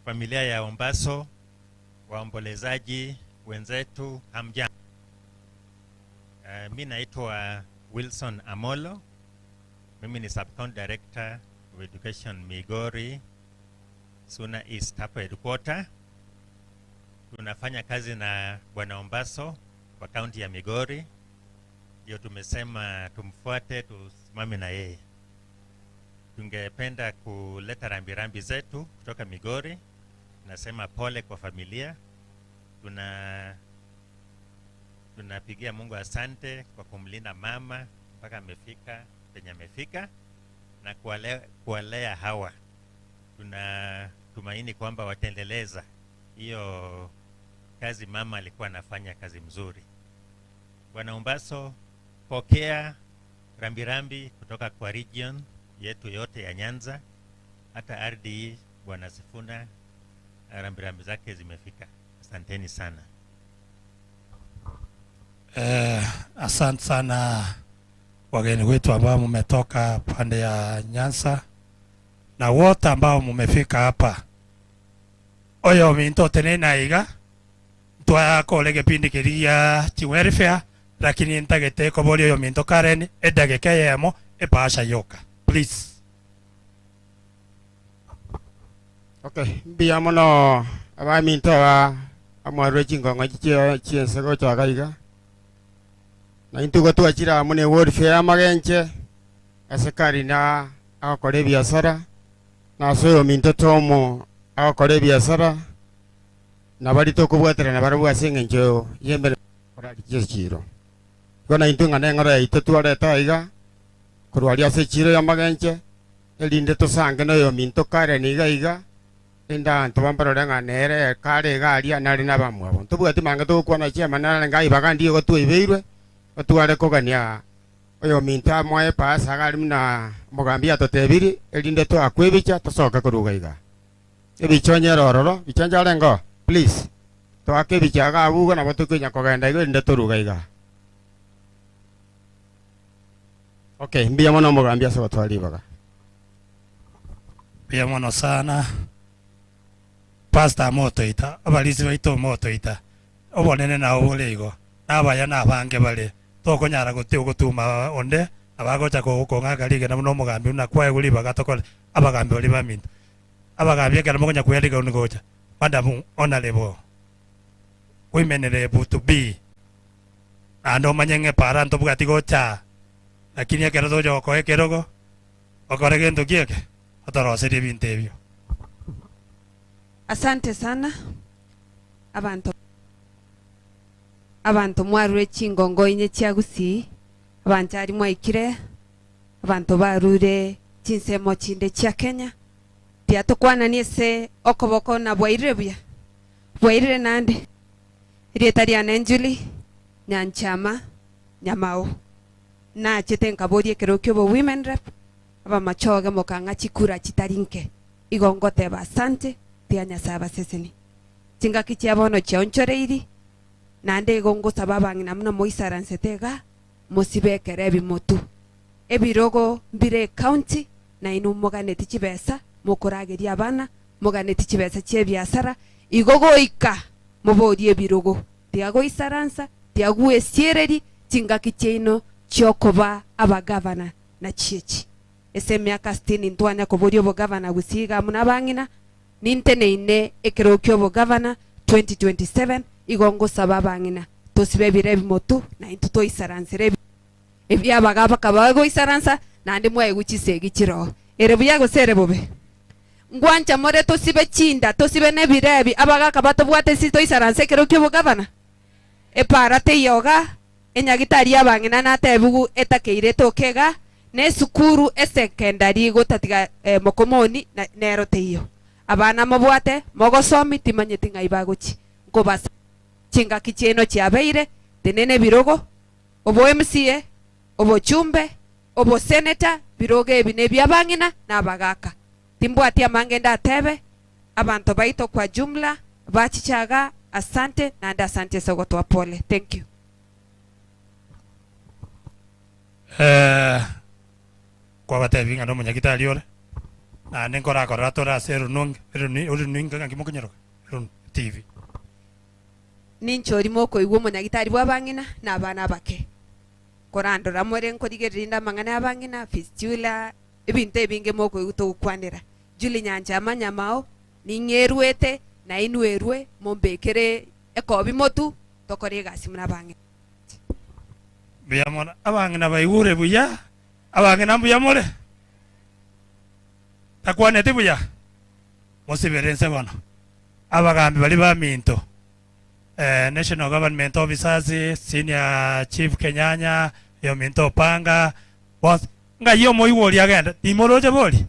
familia ya Ombaso, waombolezaji wenzetu, hamjambo. Mimi naitwa Wilson Amolo. Mimi ni Sub-County Director of Education Migori, Suna East hapa headquarter. Tunafanya kazi na Bwana Ombaso kwa kaunti ya Migori. Ndio tumesema tumfuate, tusimame na yeye. Tungependa kuleta rambirambi zetu kutoka Migori. Nasema pole kwa familia. Tunapigia Mungu asante kwa kumlinda mama mpaka amefika penye amefika na kuwalea hawa. Tunatumaini kwamba wataendeleza hiyo kazi mama alikuwa anafanya, kazi mzuri. Bwana Ombaso, pokea rambirambi kutoka kwa region yetu yote ya Nyanza, hata RDE Bwana Sifuna, rambirambi zake zimefika. Asanteni sana. Asante sana wageni wetu ambao mmetoka pande ya Nyanza na wote ambao mmefika hapa. Oyo minto tenena iga twa kolege pindi kiria chiwerfea, lakini ntagete ko boli oyo minto Karen edageke yemo epasha yoka please. Okay, biamono aba minto wa amwarwe chingonga chiensego chagaiga na intugo twachira mune warfare magenche asekari na akore biashara na soyo minto tomo akore biashara na bali to kubwatera na barabu asengenjo yembere ora kichiro kona intunga nengora itotware taiga kurwali ase chiro ya magenche elinde to sange no yo minto kare ni gaiga enda ntobambaro nga nere kare garia nari na bamwe abo tubwati manga to kwana chema na ngai bagandi go tuibeirwe otware kogania oyo minta moe pasa gali na mogambia totebiri elinde to akwebicha tosoka kurugaiga ebichonye rororo bichanja rengo please to akebicha ga abugo na botukunya kogenda igo elinde to rugaiga. Okay, mbia mono mogambia so twali baga Pia mono sana Pastor moto ita abalizi baito moto ita obonene na obolego abaya na bange bale toko nyara gote ogotuma onde abagocha ko ng'akarige na muno mugambi na kwae guli bagatokole abagambi oli baminto abagambi kana mokonya kuyalika unigocha Madam Honorable Women able to be ando manyenge para nto bugati gocha lakini ekero tojo ko ekerogo okore gento kieke ataroseri ebinto ebio. Asante sana abantu mwarure chingongo inye chiagusi abantu ari mwaikire abantu barure chinsemo chinde chia Kenya tia tukwana niese okoboko na bwairire nande rieta ria Nenjuli Nyanchama Nyamao na chitenka bodi kero kyobo women rep aba machoge mokanga chikura chitarinke igongote basante tia nyasaba seseni chinga kichiabono chionchoreiri nande gongo sababangi namna moisaransetega mosibekere bimotu ebirogo mbire county na inu moganeti chibesa mokorageria abana moganeti chibesa chiebiasara igogoika mobodi ebirogo tiago isaransa tiago esiereri chinga kicheino chiokoba abagavana na chiechi ese miaka 60 ntwanya kobodi obo governor gusiga muna bangina nintene ine ekerokyo obo governor 2027 igongo sababangina tosibebire bimotu na intuto isaransere ebya bagaba kabago isaransa nandi mwe guchisegi chiro erebuya gosere bobe ngwancha more tosibe chinda tosibe nebirebi abaga kabato bwate sito isaranse kerokyo obo governor eparate yoga enyagitari abangina natebugu etakeire tokega ne sukuru secondary gotatiga Mokomoni na nero teiyo abana mobwate mogosomi timanyeti ngai baguchi ngobasa chinga kicheno chiabeire tenene birogo obo MCA obo chumbe obo senator biroge ebine byabangina na bagaka timbwati amangenda tebe abantu baito kwa jumla bachichaga asante na asante sogotwa pole. Thank you. Kwa batebi ngano munyagitari ore na nenkora koratora seru nung uru ninga ngimo kunyeroka run TV ninchori moko igwo munyagitari bwabangina na abana bake korandora more nkorigererinda mangana abangina fistula ebintu ebinge moko iguto kwanira Juli Nyanchama Nyamao ningerwete na inuerwe mombekere ekobi motu tokore gasi muna bangina biyamona abangina baigure buya abangina mbuyamore takwane tibuya mosiberense bano abagambi bali baminto national government officers senior chief Kenyanya yo minto panga boss nga yo moiwoli agenda timoroje boli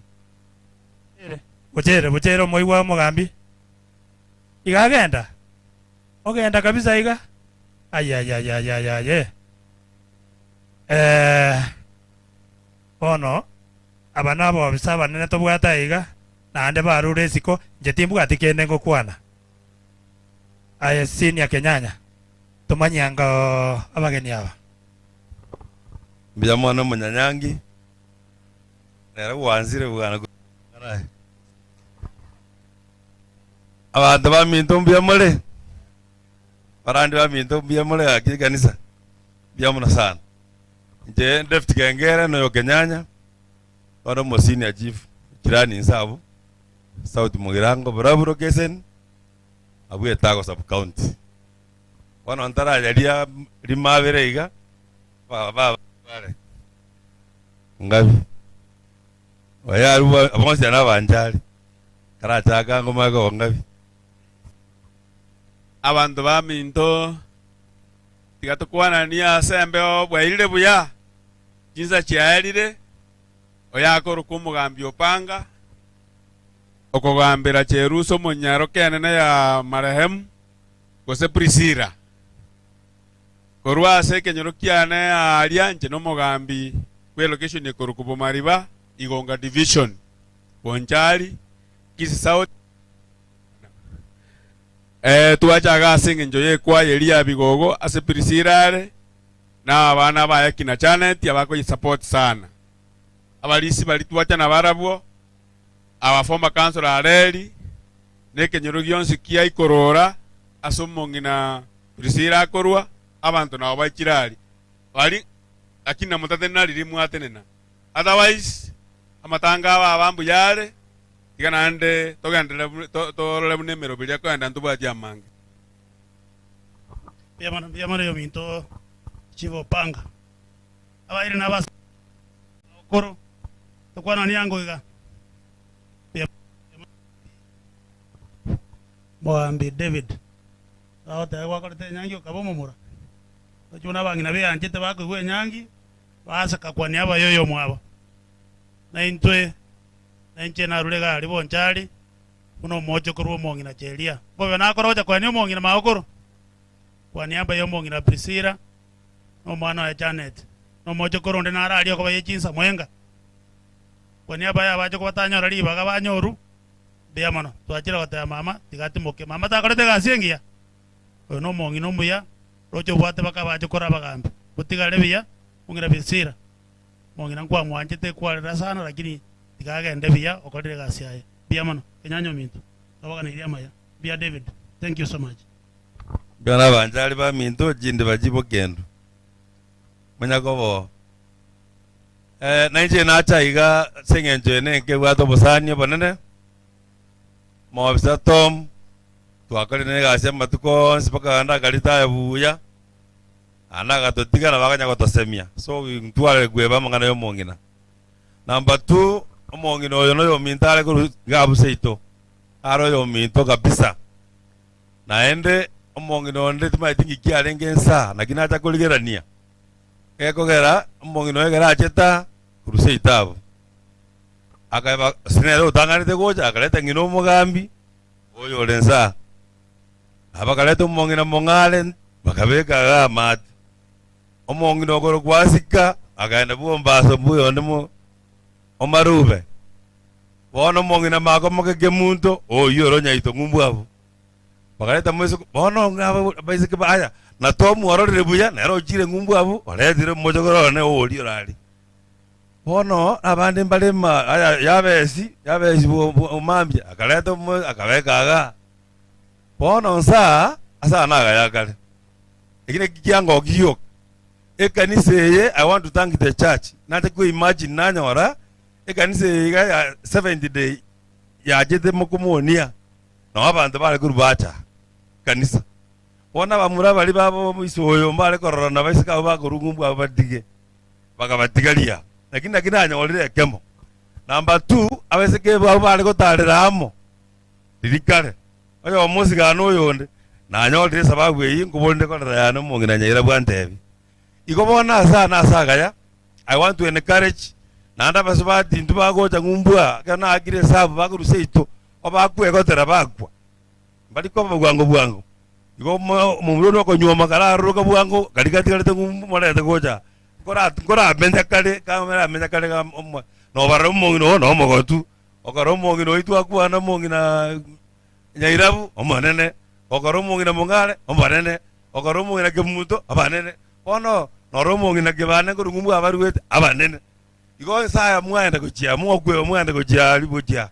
bujere moiwa mugambi igagenda ogenda kabisa iga ay ono abana abo bisaba nene to bwata iga nande barure siko njetimbu atikende ngokwana aye senior Kenyanya tumanyanga abageni aba mbya mwana munyanyangi nera wanzire bwana abantu baminto mbya mole barandi baminto mbya mole akikanisa bya muna sana nje left kengere no Kenyanya ono mo senior chief kirani nsabo South Mugirango Braburo Kesen abuye tago sub county ono ntara yalia rimavere iga baba bare ngabi wayaru amonse na banjali karataga ngoma go ngabi abantu baminto tigatukwana niya sembe obwairire buya jinza chiairire oyakoro kumugambi opanga okogambira cheruso munyaro kenene ya marehemu gose Priscilla korwa se kenyoro kiane aria nche no mugambi kwe location ekorukubo mariba igonga division bonchari Kisii South tuachaga asinge njoye kwa Jeria bigogo ase Priscilla na abana ba yakina Janet yabako support sana abalisi bali tuacha na barabwo aba former councilor areli nekenyoro gyonsi kia ikorora asomongina Priscilla korwa abantu na abakirali bali akina mutate nali mwatenena otherwise amatanga aba abambu yare tiganande togandele to nemero bilya ko anda ntuba jamange biyamana yo minto chivo panga abaire nabas okoro tukwana niango iga Moambi David aote wakorete nyangi ukabomomura ochuna bangi nabe anjete bako gwe nyangi basa kakwani aba yoyo mwaba na intwe na inche na rulega ali bonchali uno mojo kuru mongi na Jeria bobe na koroja kwani mongi na maokoro kwani aba yo mongi na Priscilla no mwana wa Janet no mojo kuru ndi na ali ko bayechinsa mwenga kwani aba ya baje ko batanyora liba ga banyoru bia mano twachira gota mama tigati moke mama ta korete gasengia no mongi no muya rojo bwate baka baje kora bagambe butigale bia ungira Priscilla mongi na kwa mwanjete kwa sana lakini tikagende bia okorere gasiaye bia mano kenyanyo mintu tabaka iria maya bia David thank you so much bana banjali ba minto jinde bajibo kendo manyagobo naije na chaiga sengenje ne ke wato bosani banene mo bisa tom twakali ne gasia matuko sipaka anda galita ya buya ana gatotiga na bakanya gotosemia so ntwale gweba mangana yo mongina number 2 omongino oyo no yo mintale ko gabu seito aro yo minto kabisa naende omongino onde tumaitingi kialengensa na kinacha kuligerania ekogera omongino egera acheta kuruseitabo akaba sinero utanganite goja akaleta ngino mugambi oyo lensa abakaleta omongino mongale bakabeka ga mat omongino goro kwasika akaenda Ombaso buyo ndimo omarube bono omongino makomoke gemunto oyo ronyaito ngumbwabo bakaleta mweso bono ngaba baisike baya na tomu ororere buya nero chire ngumbwabo oretire mojogoro ne oli orali bono abande mbalema aya yabesi umambya akaleta akabekaga bono nsa asa naga yakale ikine kiyango giyo ekaniseye I want to thank the church nate ku imagine nanyora ekaniseye ya 70 day ya jete Mokomonia no abantu bale kurubacha kanisa bona bamura bali babo misoyo mbale korona basika bakurungumbu abadige bakabatigalia lakini akinanya olire kemo number 2 abeseke bale kotaliramo dirikale oyo omusi gano yonde nanyolire sababu yi ngubonde korera yana mungina nyaira bwantebi ikobona sana sagaya I want to encourage nanda basubati nduba gocha ngumbwa kana agire sabu bakuruseito obakwe gotera bakwa bali ko bwango iko mumurono ko nyoma kala ruka bwango galikati kale ngumbu molete gocha kora benja kale kamera benja kale no baro mungino no mogotu okaro mungino itu akwana mungina nyairabu omanene okaro mungina mungale omanene okaro mungina kemuto abanene ono noro mungina kebane ko ngumbu abaruwete abanene iko saya mwaenda kuchia mwokwe mwaenda kuchia libochia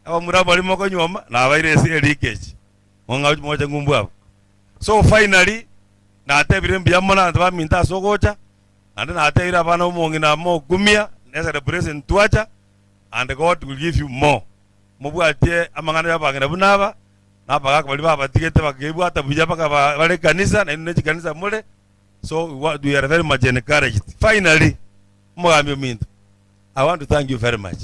aba muraba limo ko nyoma na abairesi elikechi monga moja ngumbu abo so finally na atebire mbiyamona ntaba minta sogocha and na atebira bana mongina mo kumia nesa the present tuacha and God will give you more mubwatie amangana yabagina bunaba nabaga bali baba tikete bagebwa tabuja baka bale kanisa na ine kanisa mule so we are very much encouraged finally mugamyo minto I want to thank you very much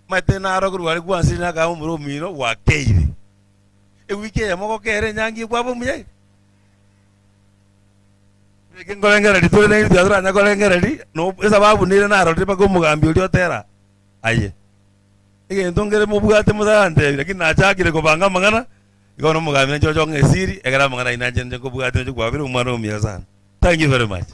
matena aroguru wali kwansina ka umuro mino wa keire wiki ya moko kere nyangi kwabo mye ngolengera litole ngi yadura nya ngolengera li no sababu nile naro tipa ko mugambi uli otera aye ndongere mubwate mudande lakini nachakire ko banga mangana ikono mugambi njo jo ngesiri egera mangana inanje njo ko bwate njo kwabire umwana umya sana thank you very much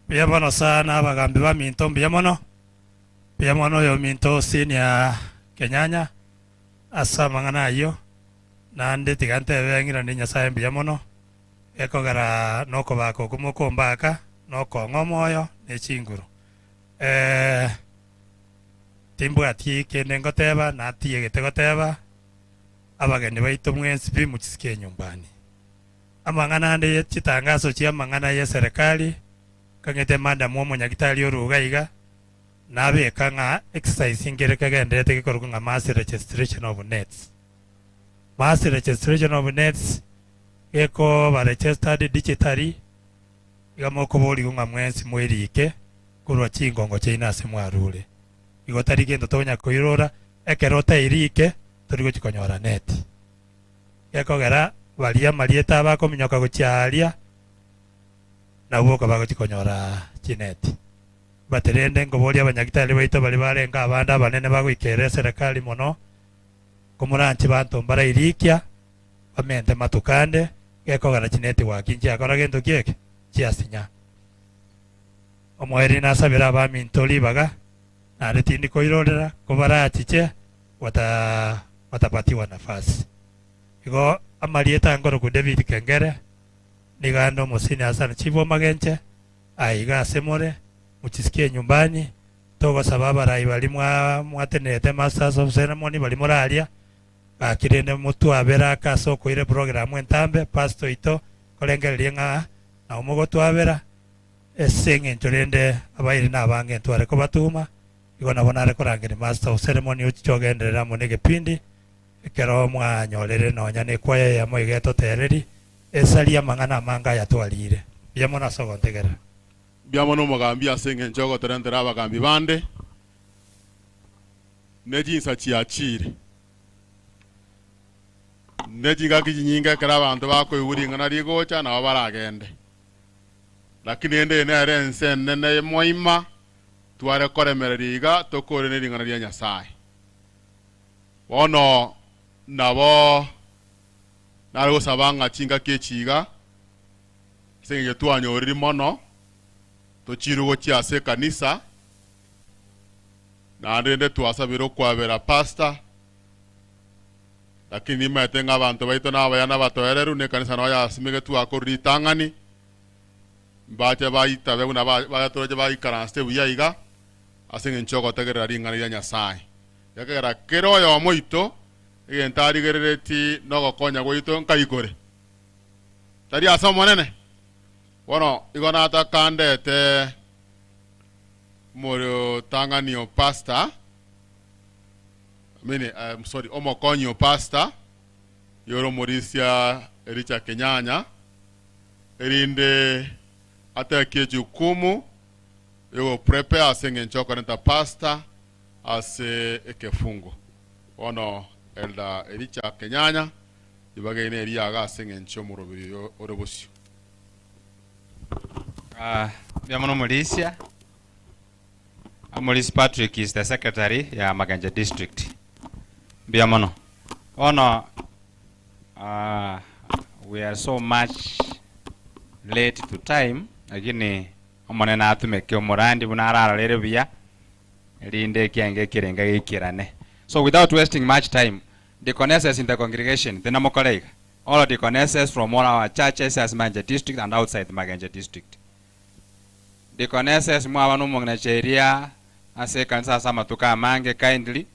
biyamono sana abagambi ba minto biyamono yo minto senior kenyanya asa mangana yo nande tigante bengira ni nyasaye biyamono ekogara noko bako kumoko mbaka noko ngomoyo ne chinguru timbu ati kende ngoteba na ati yegete goteba abageni baitu mwensi bimuchisikie nyumbani amangana ande chitangazo chia mangana ya serikali kangete manda mwomo nyagitali orugaiga nabe kanga exercise ingere kagende tegikorwa nga mass registration of nets geko ba registered digitally igamoko bori gunga mwensi mwirike kurwa chingongo chaina se mwarure igotari gendo tonya koirora ekerota irike turigo chikonyora net yakogera balia marieta bakominyoka gochiaria na uboka bagochikonyora chineti baterende ngoboria abanyagitari baito bali barenga abanda banene bagoikere serikali mono komuranchi bantu mbara irikia bamente matukande gekogera chineti wakinji akora gento kieke chiasinya omweri nasabira abamintori baga naretindi koirorera kobara chiche watapatiwa nafasi igo amarieta ngoro ku David Kengere nigando musini asana chivo magenche aiga asemore muchisikie nyumbani togo sababa rai bali mwatenete masters of ceremony bali moralia akirende mutu abera kaso koire program entambe pasto ito kolengereria nga na umugo twabera esenge ntorende abairi nabange ntware ko batuma igona bonare korangire master of ceremony uchichogenderera munege pindi kero mwanyorere nonya ne kwaya ya moigeto tereri esalia mangana manga yatwalire byamona sogo ntegera byamona mugambi asenge njogo terendera abagambi bande nejinsa chiachire nejinga kinyinga kera abantu bakoiburinga na rigocha na baragende lakini ende ne rense nene moima tware koremereriga tokore ne ringana ria Nyasaye wono nabo naro sabanga chinga kechiga senge twanyoriri mono tochirugo chiase kanisa na ndende twasabiro kwabera pastor lakini matenga abantu baito nabayana batoereru ne kanisa no yasimige twakoritangani bacha baita beguna batoroje baikaraste buyayiga asenge nchoko tegerera ringana ria Nyasaye yakera kero yo moito igentari gerereti nogo konya goito nkaikore tari asa monene wono igona ta kandete moro tanganio pastor I'm sorry omokonyo pastor yoro morisia ericha kenyanya erinde atake jukumu yo prepare asenge nchoko nta pastor ase ekefungo wono elda ericha kenyanya ibagene eriaga asenge ncho murobiri orebosio Biamono Malaysia. Maurice Patrick is the secretary ya Maganja district. Biamono. Oh no, we are so much late to time. Lakini omone na atumeke omorandi bunarara lere bia. Rinde kiange kirenga gikirane. So without wasting much time, deaconesses in the congregation, the namokolega, all of the deaconesses from all our churches as Maganja district and outside the Maganja district. Deaconesses mwabanu mongna Jeria ase kanisa sama tuka mange kindly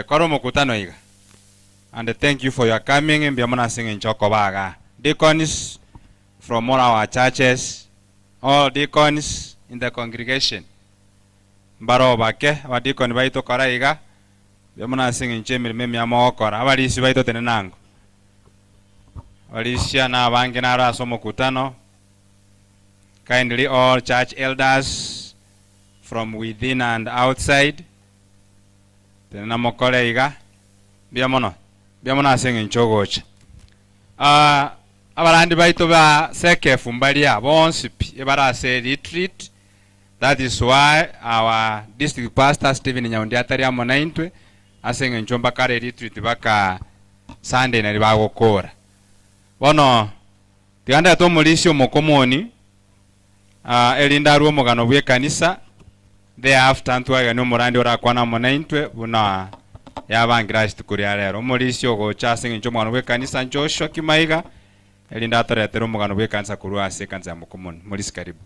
koro mukutano iga and thank you for your coming mbiamona singing chokobaga deacons from all our churches, all deacons in the congregation mbaro bake wa deacon baito kora iga mbiamona singing chemir memi amokora abalisi baito tenenango walisia na bange na raso mukutano. Kindly all church elders from within and outside. Tena mokole iga. Biamono asenga nchogocha. Abarandi baito ba seke fumbalia bonsipi ebara se retreat. That is why our district pastor Stephen Nyaundi ataria monaintwe asenga nchomba kare retreat baka Sunday na libago kora. Bono tiganda to mulisio Mokomoni elinda ruo mugano bwe kanisa thereafter ntwaga no murandi orakwana monaintwe buna yabangira shitukuri rero mulisio go chasinga ncho mugano bwe kanisa Joshua Kimaiga elinda ataretero mugano bwe kanisa kurwa ase kanisa Mokomoni mulisi karibu.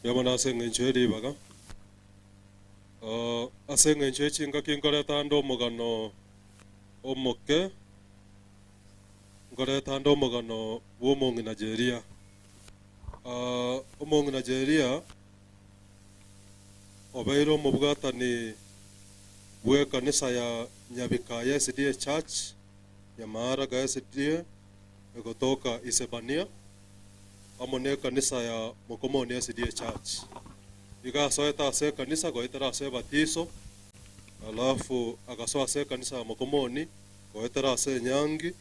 Yamana asenga ncho eribaga asenga ncho chinga kinkoreta ndo mugano omoke nkoreta ndo mugano womongi na Jeria omongi na Jeria obairo mubwatani bwe kanisa ya Nyabikaya SDA Church ya Maaraga SDA kutoka Isebania amone kanisa ya Mokomoni SDA Church igasoeta ase kanisa goetera ase batiso alafu agasoa ase kanisa ya Mokomoni goetera ase Nyangi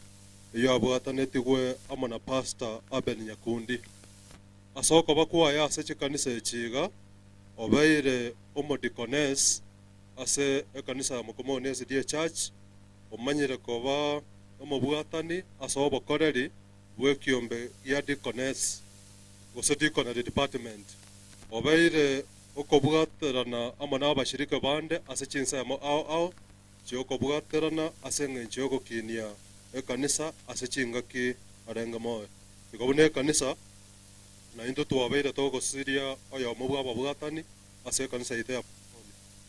iyo abwatanetigwe amona pastor Abel Nyakundi asoko bakwaya ase chikanisa echiga obeire omodikones ase ekanisa ya Mokomoni SDA Church omanyire koba omobwatani ase obokoreri bwekiombe ya deaconess gose deaconry department obeire okobwaterana amona abashirika bande ase chinsemo ao chiokobwaterana ase ng'encho yogokinia ekanisa ase chingaki arenga moe igobune ekanisa na into twabeire togosiria oyo mobwa babwatani ase ekanisa ite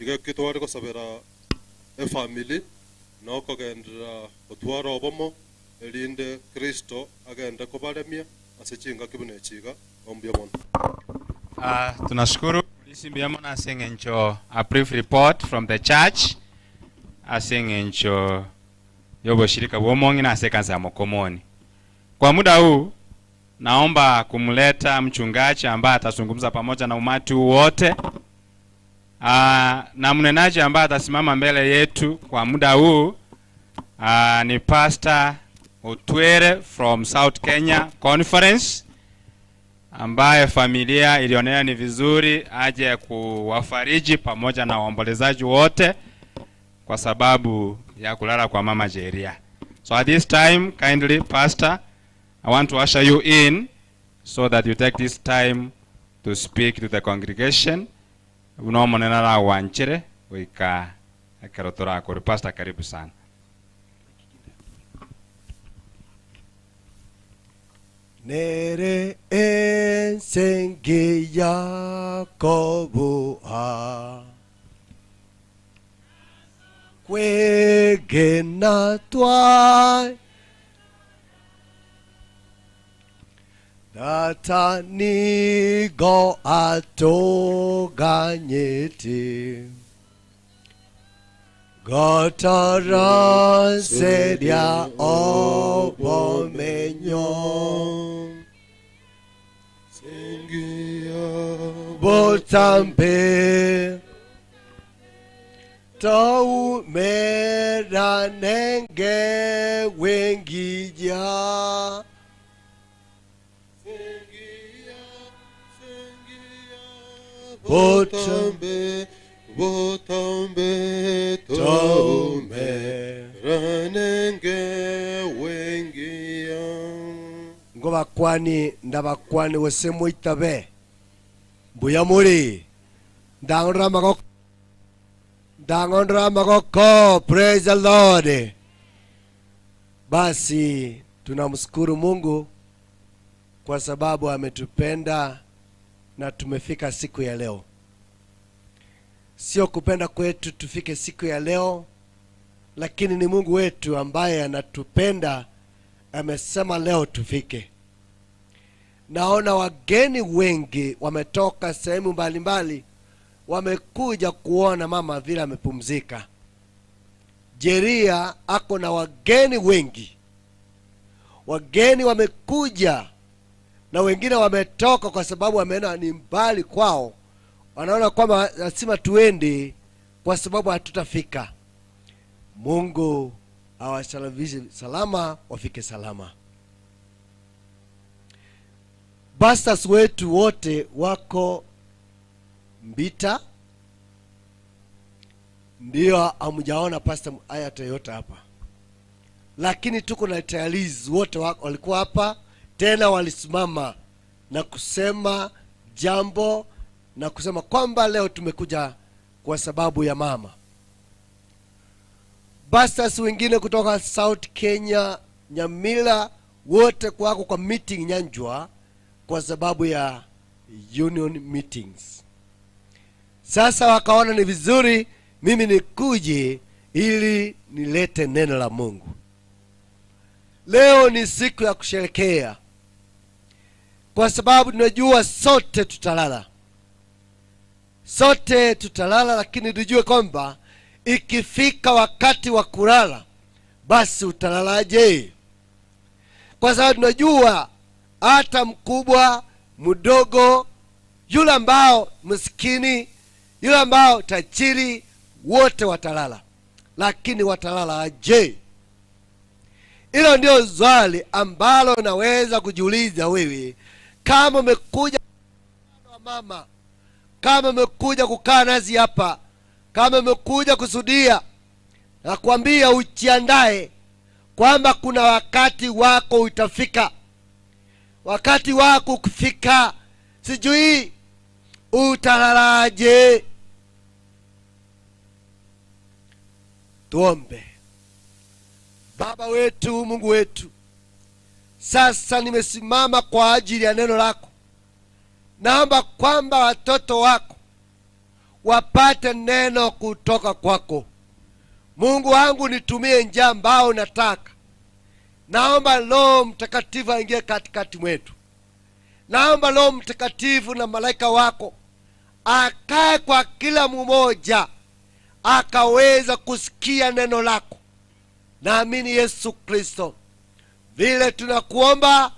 iga kitware gosabera efamily nokogendera otwara obomo elinde Kristo agenda kubaremia ase chingaki bune chiga ombia mono. Tunashukuru polisi mbiamo na sengencho a brief report from the church asengencho yobo shirika bomongi na sekansa ya Mokomoni. Kwa muda huu naomba kumleta mchungaji ambaye atazungumza pamoja na umati wote. Na mnenaji ambaye atasimama mbele yetu kwa muda huu ni Pastor Otwere from South Kenya Conference, ambaye familia ilionea ni vizuri aje kuwafariji pamoja na waombolezaji wote kwa sababu ya kulala kwa mama Jeria. So at this time, kindly Pastor, I want to usher you in so that you take this time to speak to the congregation. Unomonena la wanchire wika akarotora kwa Pastor, karibu sana. Nere ensenge Yakobo kwegena twai datanigo atoganyete gotara seria obomenyo sengia botambe tau meranenge wengija botambe botambe taume ranenge wengia ngo bakwani ndabakwani wose muitabe mbuya muri ndangora magoko. Praise the Lord. Basi tunamshukuru Mungu kwa sababu ametupenda na tumefika siku ya leo. Sio kupenda kwetu tufike siku ya leo, lakini ni Mungu wetu ambaye anatupenda amesema leo tufike. Naona wageni wengi wametoka sehemu mbalimbali wamekuja kuona mama vile amepumzika. Jeria ako na wageni wengi. Wageni wamekuja na wengine wametoka kwa sababu wameona ni mbali kwao. Wanaona kwamba lazima tuende kwa sababu hatutafika. Mungu awasalavishe salama, wafike salama. Pastors wetu wote wako Mbita. Ndio hamjaona pastor haya Toyota hapa. Lakini tuko na tayariz wote walikuwa hapa, tena walisimama na kusema jambo na kusema kwamba leo tumekuja kwa sababu ya mama. Pastors wengine kutoka South Kenya, Nyamila, wote kwako kwa meeting Nyanjwa kwa sababu ya union meetings. Sasa wakaona ni vizuri mimi nikuje ili nilete neno la Mungu. Leo ni siku ya kusherekea kwa sababu tunajua sote tutalala. Sote tutalala, lakini tujue kwamba ikifika wakati wa kulala, basi utalalaje? Kwa sababu tunajua hata mkubwa, mdogo, yule ambao maskini, yule ambao tajiri, wote watalala. Lakini watalala aje? Hilo ndio swali ambalo naweza kujiuliza wewe, kama umekuja wa mama, kama umekuja kukaa nasi hapa, kama umekuja kusudia, na kuambia ujiandae kwamba kuna wakati wako utafika. Wakati wako ukifika, sijui utalalaje. Tuombe. Baba wetu, Mungu wetu, sasa nimesimama kwa ajili ya neno lako. Naomba kwamba watoto wako wapate neno kutoka kwako. Mungu wangu, nitumie njia ambao nataka. Naomba Roho Mtakatifu aingie katikati mwetu. Naomba Roho Mtakatifu na malaika wako akae kwa kila mmoja, akaweza kusikia neno lako. Naamini Yesu Kristo, vile tunakuomba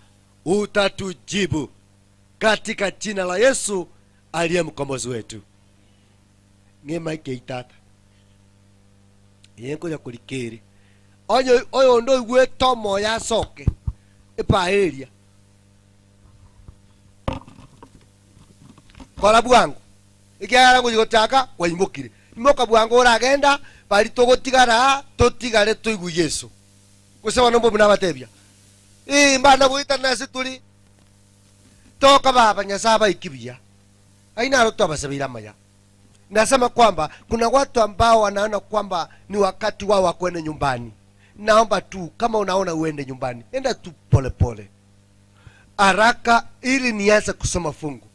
utatujibu, katika jina la Yesu aliye mkombozi wetu. Ngema ikeitata yengo ya kulikiri oyo ndo igwe tomo ya soke epaeria kola bwangu ikiara kujigotaka kwa imukire imoka bwangu uragenda bali togotigara totigare toigu Yesu kusema nombo munabatebya mbana buita nasi tuli toka baba nyasaba ikibia aina roto abasabira maya. Nasema kwamba kuna watu ambao wanaona kwamba ni wakati wao wa kwenda nyumbani. Naomba tu, kama unaona uende nyumbani, enda tu pole pole, haraka, ili nianze kusoma fungu.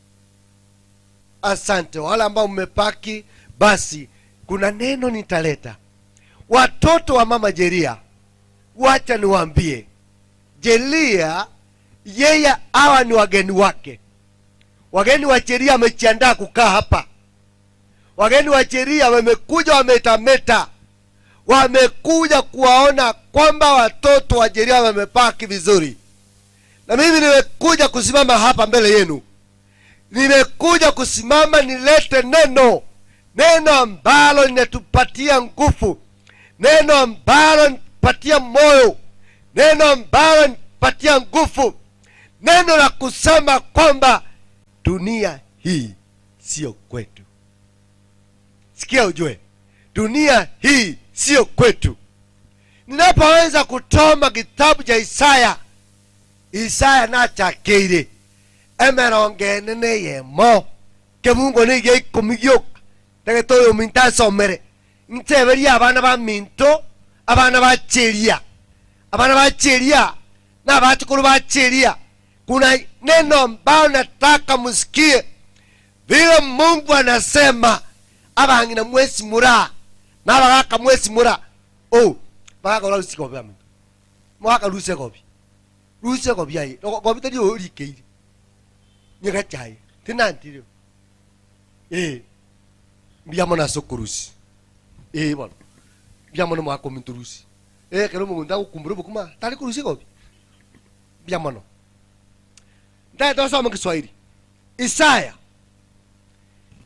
Asante. Wale ambao mmepaki, basi kuna neno nitaleta. Watoto wa mama Jeria, wacha niwaambie, Jeria yeye hawa ni wageni wake. Wageni wa Jeria wamejiandaa kukaa hapa. Wageni wa Jeria wamekuja, wametameta, wamekuja kuwaona kwamba watoto wa Jeria wamepaki vizuri. Na mimi nimekuja kusimama hapa mbele yenu. Nimekuja kusimama nilete neno. Neno ambalo linatupatia nguvu. Neno ambalo linatupatia moyo. Neno ambalo linatupatia nguvu. Neno la kusema kwamba dunia hii sio kwetu. Sikia ujue, dunia hii sio kwetu. Ninapoweza kutoma kitabu cha Isaya na chakire emeronge nene yemo ke Mungu ni ye komigyo tege toyo minta somere nteberi abana ba minto, abana ba Jeria, abana ba Jeria na abatukuru ba Jeria. Kuna neno ambalo nataka msikie, vile Mungu anasema abangina mwezi mura na abagaka mwezi mura. Baga la usiko bya muntu mwaka luse kobi ayi kobi tadi ori keiri nyega chai tinantiro biyamona sokurusi bwana biyamona mwako minturusi kero mugunda ukumburu bukuma tali kurusi kobi biyamona ndio tosoma Kiswahili. Isaya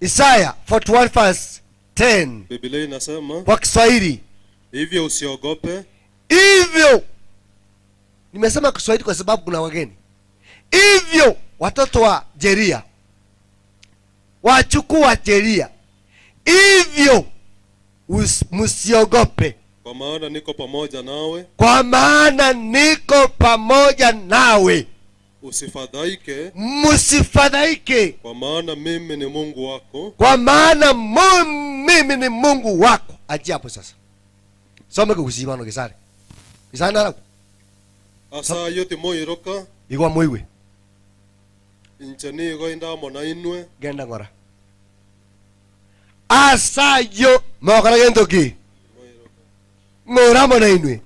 41 verse 10. Biblia inasema kwa Kiswahili, hivyo usiogope. Hivyo nimesema Kiswahili kwa sababu kuna wageni. Hivyo watoto wa Jeria, wachukua Jeria, hivyo msiogope, kwa maana niko pamoja nawe. Kwa maana niko pamoja nawe. Usifadhaike, msifadhaike, kwa maana mimi ni Mungu wako. Kwa maana mimi ni Mungu wako. Aje hapo sasa. Soma kusimama kisare. Kisana la. Asa yote moiroka. Igwa moiwe. Inchani igwa inda mona inwe. Genda ngora. Asa yo mokala gendoki. Ngora mona inwe.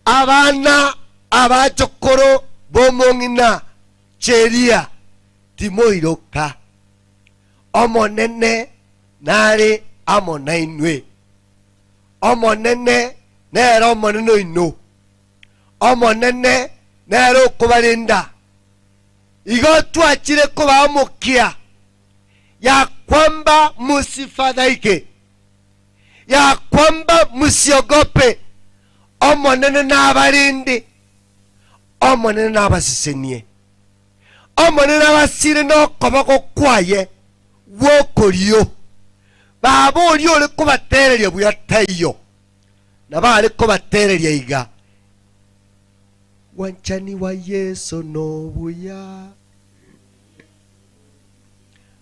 Abana abachokoro bomongina Jeria timoiroka omonene nare amo na inwe omonene nero omonene ino omonene nero kubalinda igo twachire kubamukia ya kwamba musifadhaike, ya kwamba musiogope. Omonene n'abalindi, omonene n'abasisenie, omonene n'abasire n'okoboko kwaye gwokolio baba oli oli kubatereria buya taiyo nabali kubatereria iga wanchani wa Yesu no buya,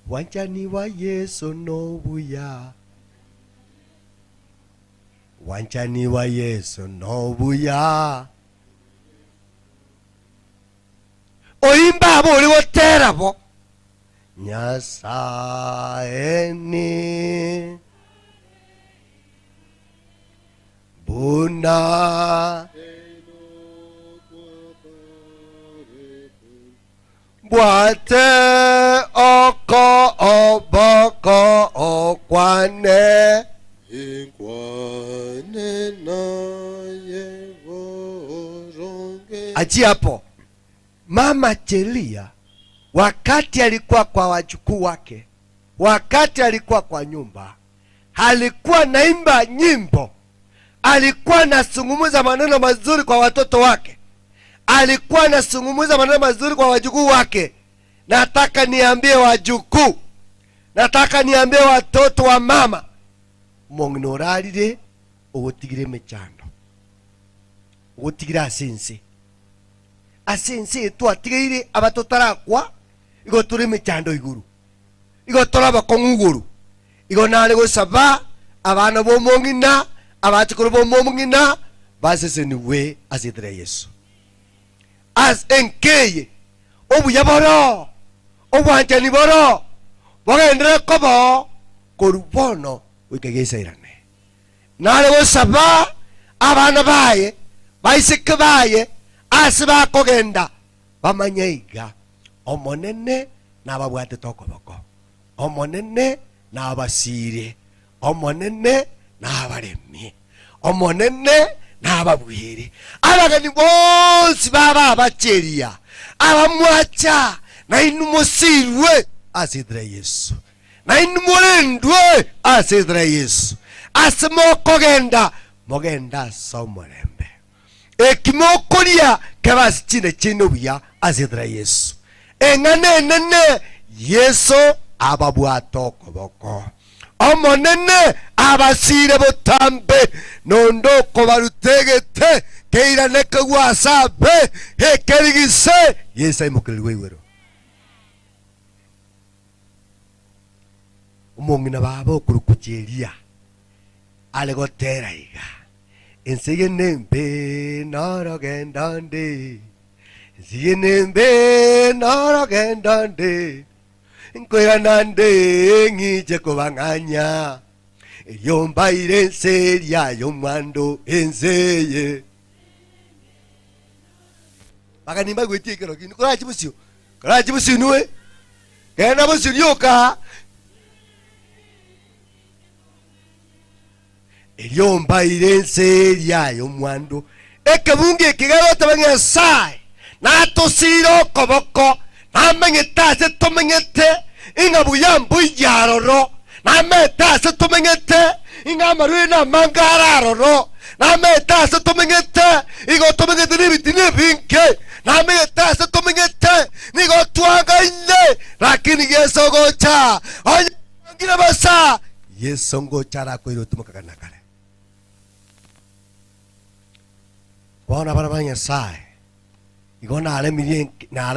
wanchani wa Yesu no buya, wanchani wa Yesu no buya. Oimba abo oli woterabo Nyasaye ni buna bwate oko oboko okwane Inkwane naye voronge. Achi hapo Mama Jeria wakati alikuwa kwa wajukuu wake, wakati alikuwa kwa nyumba, alikuwa naimba nyimbo, alikuwa nasungumuza maneno mazuri kwa watoto wake, alikuwa nasungumuza maneno mazuri kwa wajukuu wake. Nataka niambie wajukuu, nataka niambie watoto wa mama, mongnoralire ugutigire mechando, ugutigire asinsi asinsi twatigire abatotarakwa igo turi mechando iguru, igo toraba konguguru, igo nale gusaba abana bomongina abatikuru bomongina basese niwe asitire Yesu as enkeye obuyaboro obwanjani boro bagendere kobo korubono wikegesairane nale gusaba abana baye baisike baye asiba kogenda bamanyeiga omonene n'ababwate tokoboko, omonene n'abasire, omonene n'abaremi, omonene n'ababwire. Abagani bonsi baba abacheria abamwacha na inumusirwe asidra Yesu, na inumulendwe asidra Yesu. Asimokogenda mogenda somorembe ekimokolia kebasi chine chino buya asidra Yesu. Engane nene Yesu ababwato koboko, omonene abasire botambe nondo kobarutegete keira nekagwasabe hekerigise Yesu imukiliwe wero. Umongina babo kurukujeria alegotera iga ensige nembe norogendande Zinembe norogendande nkoya nande ngije kubanganya yomba irense ya yomwando enzeye bakanimba gwetikero kini kora chibusio nuwe kena busiryoka yomba irense ya yomwando ekebunge kigaro tabanya sai nato siro koboko namengeta se tomengete inga buyambu yaroro nameta se tomengete inga maruna mangararoro nameta se tomengete igo tomengete nibitine binke nameta se tomengete nigo tuanga inde lakini Yesu gocha onya ngira basa Yesu gocha ra ko irotumaka kare bona barabanya sai igona ale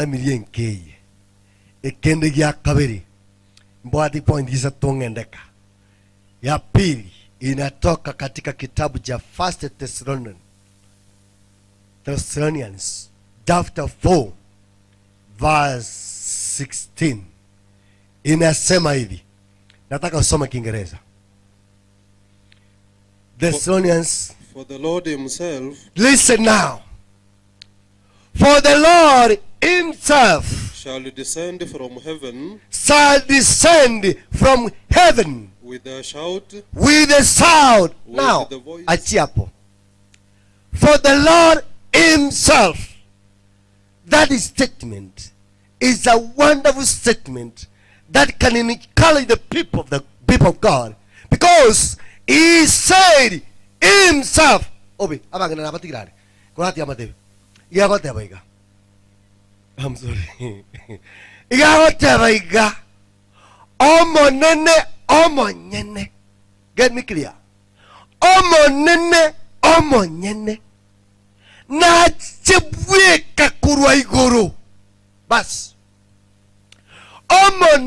milien keye ekende gya kabiri mbwadi point isa tongendeka ya pili inatoka katika kitabu cha 1 Thessalonians chapter 4 verse 16 inasema hivi, nataka usome Kiingereza. Thessalonians, for the Lord himself, listen now, for the Lord himself shall descend from heaven with with a shout, with a sound. with Now, the voice. achiapo. For the Lord himself. That is statement is a wonderful statement that can encourage the people of God, because he said himself. Obi, abangena nabatigirare. Kurati amatebi. Iyagote baiga. I'm sorry. Iyagote baiga. Omo nyene. Get me clear. Omo nyene. Na chebweka kurwa igoro. Bas. Omo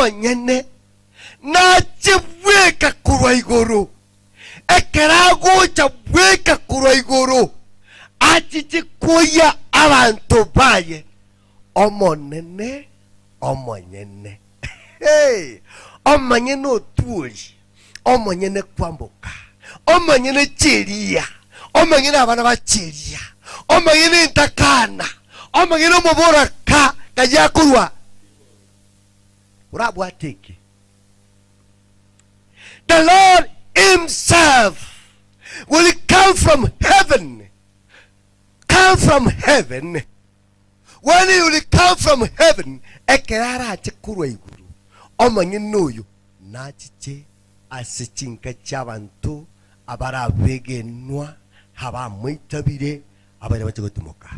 nyene. Na chebweka kurwa igoro. Ekerago chabweka kurwa igoro. Achichi kuya abantu baye. Omo nyene. Hey, omo nyene otuoli. Omo nyene kwamboka. Omo nyene Jeria. Omo nyene abana ba Jeria. Omo nyene ntakana. Omo nyene mubora kajakurwa. Urabu ateke. The Lord himself will come from heaven. Come from heaven. When he will come from heaven, ekerara achekurwa iguru. Omo nyene oyo nachiche asichinka chabantu abara begenwa haba mwitabire abari bachigotumoka.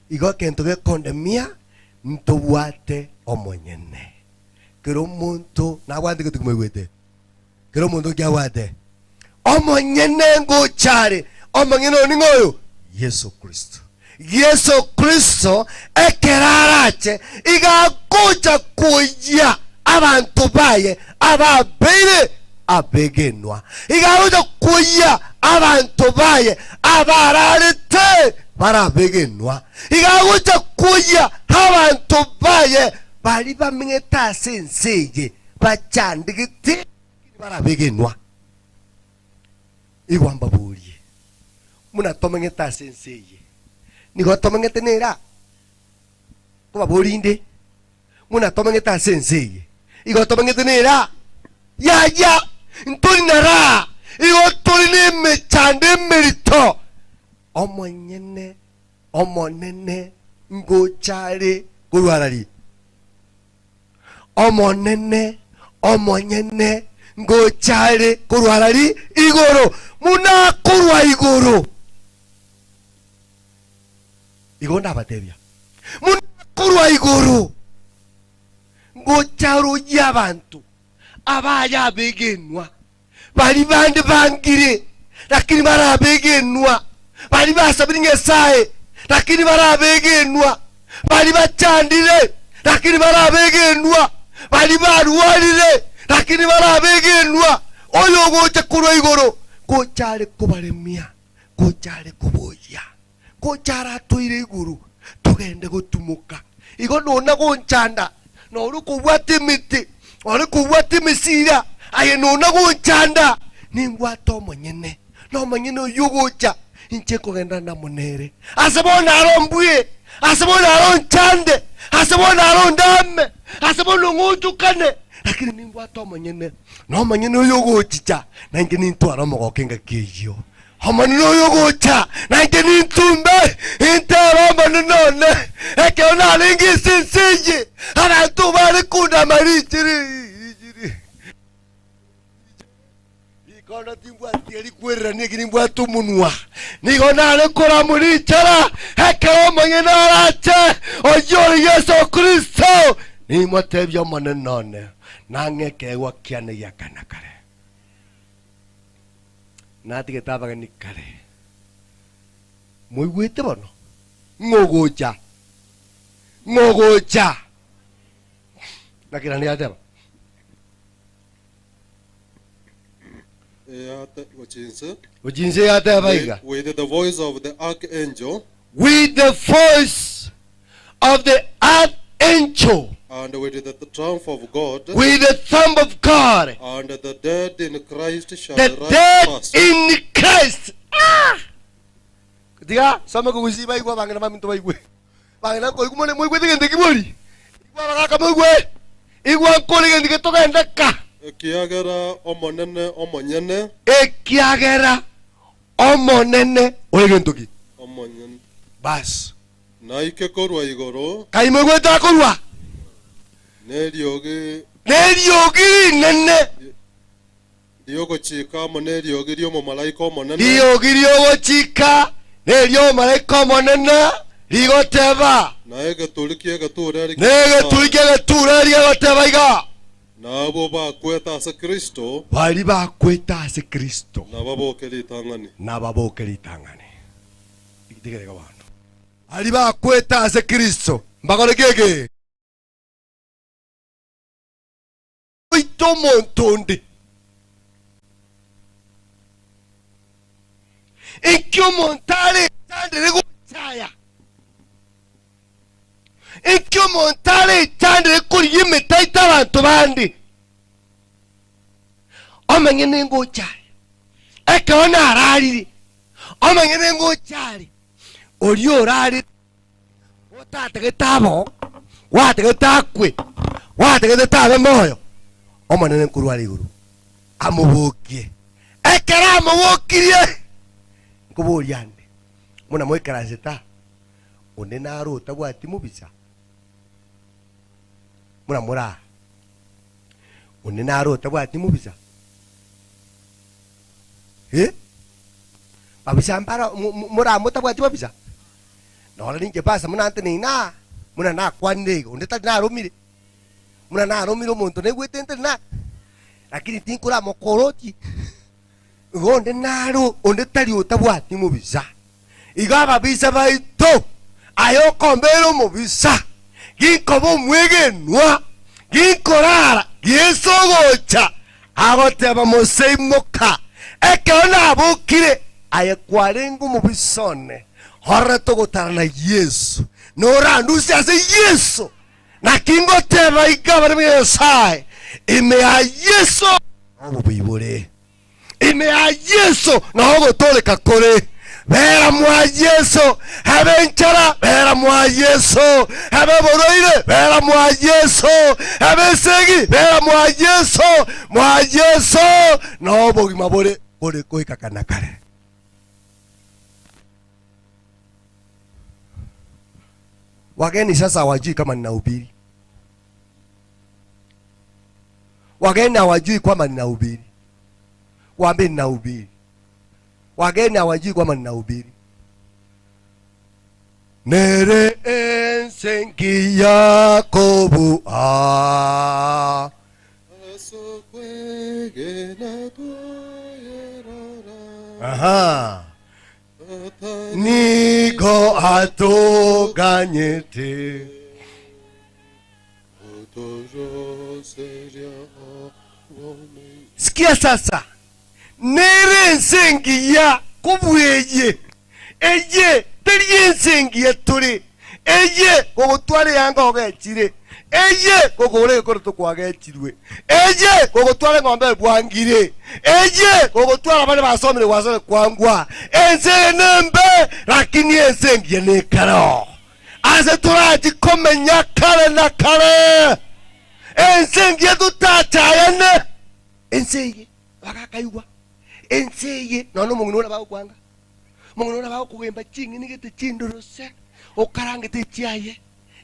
Igo kentoge kondemia ntobwate omo nyene. Kero muntu nabwande kutumwete. Kero muntu kyawate. Omo nyene ngochare. Omo nyene oningoyo Yesu Kristo. Yesu Kristo ekerarache igakuja kuya abantu baye ababere abegenwa. Igakuja kuya abantu baye abararete barabegenwa. Igakuja kuya abantu baye bali bamengeta senseye bachandigite barabegenwa. Igwamba buriye muna tomengeta senseye nigo tomengete nera kuba borinde muna tomengeta senseye igo tomengete nera ya ntoni nara igo toni mechande merito omo nene ngochare kurwarari omo nyene ngochare kurwarari igoro muna kurwa igoro igonda batebya muna kurwa igoro ngocharo y'abantu abaya begenwa bali bande bangire lakini barabegenwa bali basabira ngesaye lakini barabegenwa bali bachandire lakini barabegenwa bali barwarire lakini barabegenwa oyo gocha kurwa igoro gochare kubaremia gochare kuboya gochara toire igoro tugende gutumuka igo nona gonchanda no rukubwate miti ori kubwate misira aye nona gonchanda ningwato monyene no monyene yugocha inche kugenda na munere asabona arombwe asabona aronchande asabona arondame asabona ngutukane lakini ningwato monyene no monyene yugochicha nange nintwara mogokenga kiyo Hamano yogocha nange nintumbe intero manone eke ona lingi sinseje abantu bari kuna marichiri ikona timbwa tieri kwera niki nimbwa tumunwa nigona rekora murichara eke omanyena arache oyo Yesu Kristo ni motebya manone nangeke wakiane yakanakare nati getaba ni kare muy wite bono ngogocha nakira ni ateba Ujinse ateba iga with the voice of the archangel, with the voice of the archangel, and with the trump of God, with the thumb of God, and the dead in Christ shall the rise dead first. in Christ. Dia sama ko usi bai gua bangena maminto bai gue. Bangena ko igumone moi gue tegen deki mori. Igua baka mo gue. Igua ko legen dike toka ndaka. Ekiagera omonene omonyene. Ekiagera omonene oigentuki. Omonyene. Bas. Naike korwa igoro. Kaime gweta korwa. Neriogi nene. Diogo chika moneriogi rio malaika omonene. Diogi rio chika nerio malaika omonene rigoteba. Naege tulikie gatureri. Nege tulikie gatureri goteba iga. Nabo bakweta ase Kristo. Bali bakweta ase Kristo. Nababokera itang'ani. Nababokera itang'ani. Ikitegeka bantu. Ali bakweta ase Kristo. Mbakole keke. Oito montonde. Ekyo montale tandere guchaya. Ekyo montale tandere kuri yimetaita abantu bandi. Omenye nengo chali. Ekona arali. Omenye nengo chali. Oli orali. Otatege tabo. Watege takwe. Watege tabe moyo. Omanene nkuru ali iguru. Amubukie. Ekera amubukirie. Nkuburiande. Muna mwekara zeta. Onde naro tabwati mubisa. Muna mura. Onde naro tabwati mubisa. Babisa ampara mura mutabwati babisa. Nola ninge pasa muna ante nina. Muna na kwande. Onde tadi na romire. Muna na romire omuntu negwetente na. Lakini tinkura mokoroti. Onde naro onde tali otabwati mubisa. Igaba bisa baito. Ayo kombero mubisa. Ginkobo mwege nwa. Ginkorara. Ginsogocha. Agoteba mosei moka. Ekona abukire. Aye kwarengu mubisone. Horre togotara na Yesu. Nora ndusi ase Yesu. Na kingo teba igaba mwe ime a Yesu. Obo bibore. Ime a Yesu na obo tole kakore. Vera mwa Yesu. Habe nchara. Vera mwa Yesu. Habe boroire. Vera mwa Yesu. Habe segi. Vera mwa Yesu. Mwa Yesu. Na obo gimabore. Bore koi kakanakare. Wageni sasa hawajui kama ninahubiri. Wageni hawajui kwamba ninahubiri. Waambie ninahubiri. Wageni hawajui kwamba ninahubiri. Nere ensengi Yakobo aha Nigo atoganyete sikia sasa. Nere nsengi ya kubweye eye teri nsengi ya turi eye gogotware yanga ogechire eye gogore gikoruto kwagechirwe eye gogotware ngombe bwangire eye gogotwara bane basomere wasore kwangwa ense nembe lakini ensengi ne karo ase turaji komenya kare na kare ensengi tutachayane ensengi bakakayugwa ensengi nono mungu naba kwanga mungu naba kugemba chingi nigete chindorose okarangete chiaye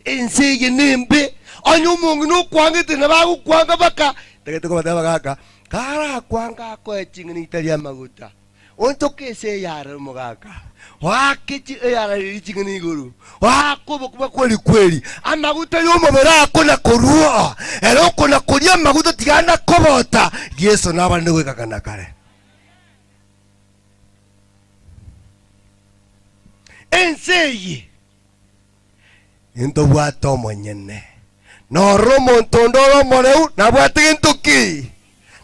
ensengi nembe onyu mungu no kwangete naba kwanga baka tegete ko bataba kaka kara kwanga ko chingi ni italia maguta ontoke se yara mugaka wakichi yara chingi ni guru wako kuba kweli kweli amaguta yo mubera akona koruo ero kona kuria maguta tigana kobota Yesu nabande gwekakana kare enseyi into bwato monyene noro montondoro moreu na bwatintuki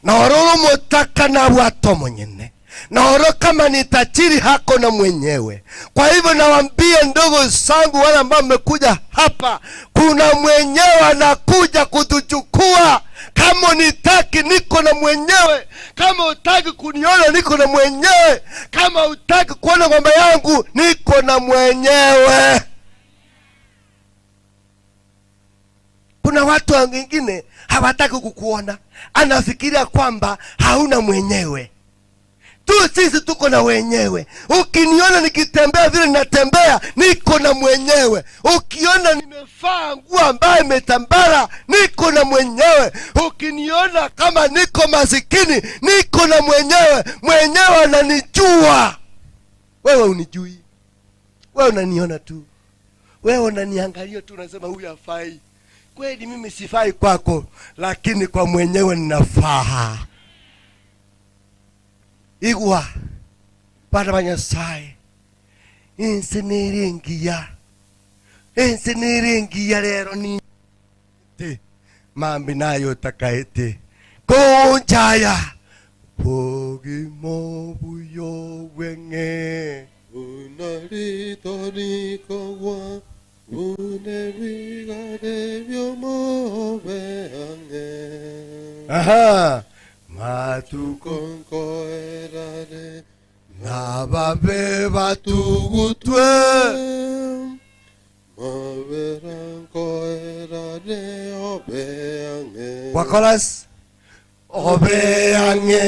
noro motaka na bwato monyene noro kama ni tajiri hako na mwenyewe. Kwa hivyo nawaambia ndugu zangu wale ambao mmekuja hapa, kuna mwenyewe anakuja kutuchukua. Kama nitaki niko na mwenyewe, kama utaki kuniona niko na mwenyewe, kama utaki kuona ng'ombe yangu niko na mwenyewe. Kuna watu wengine hawataki kukuona. Anafikiria kwamba hauna mwenyewe. Tu sisi tuko na wenyewe. Ukiniona nikitembea vile ninatembea, niko na mwenyewe. Ukiona nimevaa nguo ambayo imetambara, niko na mwenyewe. Ukiniona kama niko masikini, niko na mwenyewe. Mwenyewe ananijua. Wewe unijui. Wewe unaniona tu. Wewe unaniangalia tu, unasema huyu hafai. Kweli mimi sifai kwako, lakini kwa mwenyewe ninafaa. Igwa bana banyasaye insiniringiya rero ni te mambi nayo takaete konjaya pogi mobuyo wenge unaritori kawa unevigare vyomoveange. Aha. Matukonkoerare nababe batugutwe maberankoerare obeange. Wakolas obeange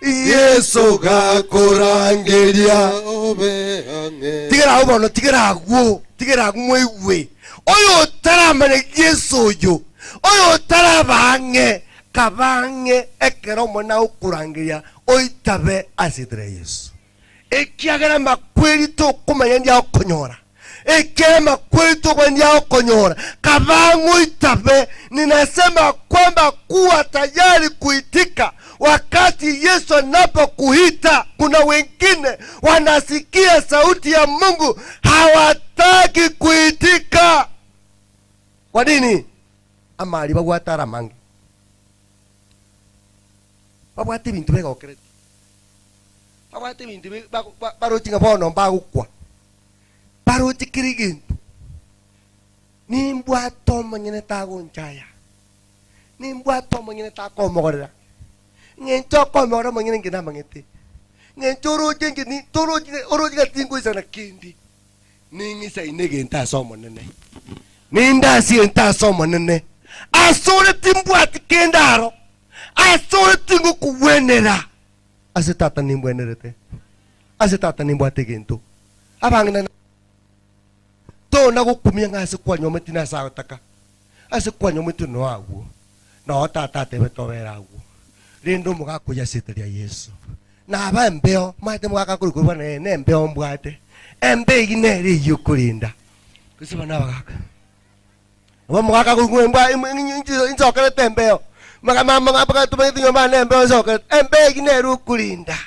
Yesu gakorangeria obeange. Tigera ubono tigera mwewe oyo taramane Yesu yo oyo tarabange kabange ekero mona ukurangiria oitabe asidre Yesu ekiagera makweli to kumanya ndia okonyora ekema kweli to ndia okonyora kabangu itabe. Ninasema kwamba kuwa tayari kuitika wakati Yesu anapokuita. Kuna wengine wanasikia sauti ya Mungu hawataki kuitika. Kwa nini? Amali bagwatara mangi. Bagwati bintu bega okereti. Bagwati bintu barotinga bono bagukwa. Baroti kirigintu. Nimbwa tomo nyene tagonchaya. Nimbwa tomo nyene takomogorera. Ngento komogora monyene ngina mangete. Ngento roje ngini toroje oroje tingo isana kindi. Ningi sa inege nta somo nene. Ninda si nta somo nene. Asore timbwa tikendaro. Asore tingo kuwenera. Asetata nimbwenerete. Asetata nimbwa tegento. Abangina to na gukumia ngase kwa nyometi na sa taka. Ase kwa nyometi no agu. No tata te betobera agu. Rindo mugakuya sitria Yesu. Na abambeo maite mugakakurukuru ne mbeo mbwate. Embe igineri yukurinda. Kusiba nabagaka. Aba mugakakurukuru mbwa inzokere tembeo. Mama ngapaka tumenye nyoma ne mbeo zokere. Embe igineri ukurinda.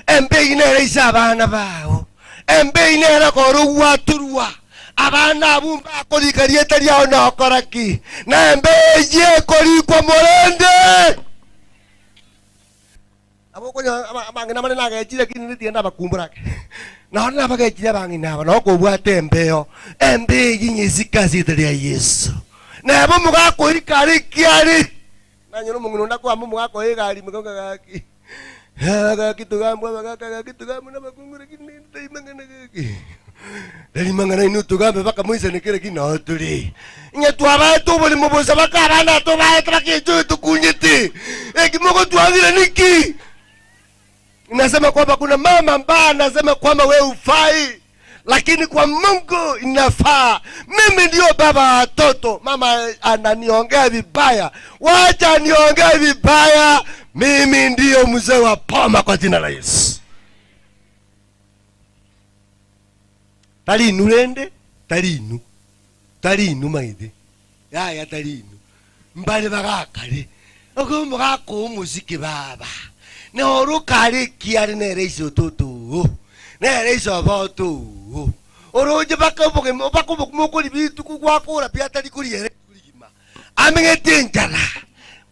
Embe igineri isabana bawo. Embe igineri koru waturwa. Abana bumba kolikarieta lyao na okoraki. Na embe ye kolikwa morende. Abokonya abangina mane nagechire kinini tienda bakumburake. Naona bagechire abangina aba no kubwate embeo. Embe ginyisika sitria Yesu. Na abo mugako ikari kiari. Na nyono mungu ndakwa mugako igari mugonga gaki. Ha kitugambwa bagaka kitugambwa na bakungure kinini imangana gaki. Dali mangana inu tugambe baka muisa nekere kina tuli. Nya twaba to boli mubosa baka bana to ba trakijo tukunyeti. Ekimoko twavile niki. Inasema kwamba kuna mama ambaye anasema kwamba wewe ufai, lakini kwa Mungu inafaa. Mimi ndio baba watoto. Mama ananiongea vibaya, wacha niongee vibaya. Mimi ndio mzee wa poma kwa jina la Yesu. Talinu rende, talinu maide. Ya talinu. Mbale bagakare. Ogo mugako umuziki baba. Ne orukari kiari ne reiso toto. Ne reiso boto. Oroje bakaboge mokoli bitu kukwakora piatali kuriere kurima. Amengete njala.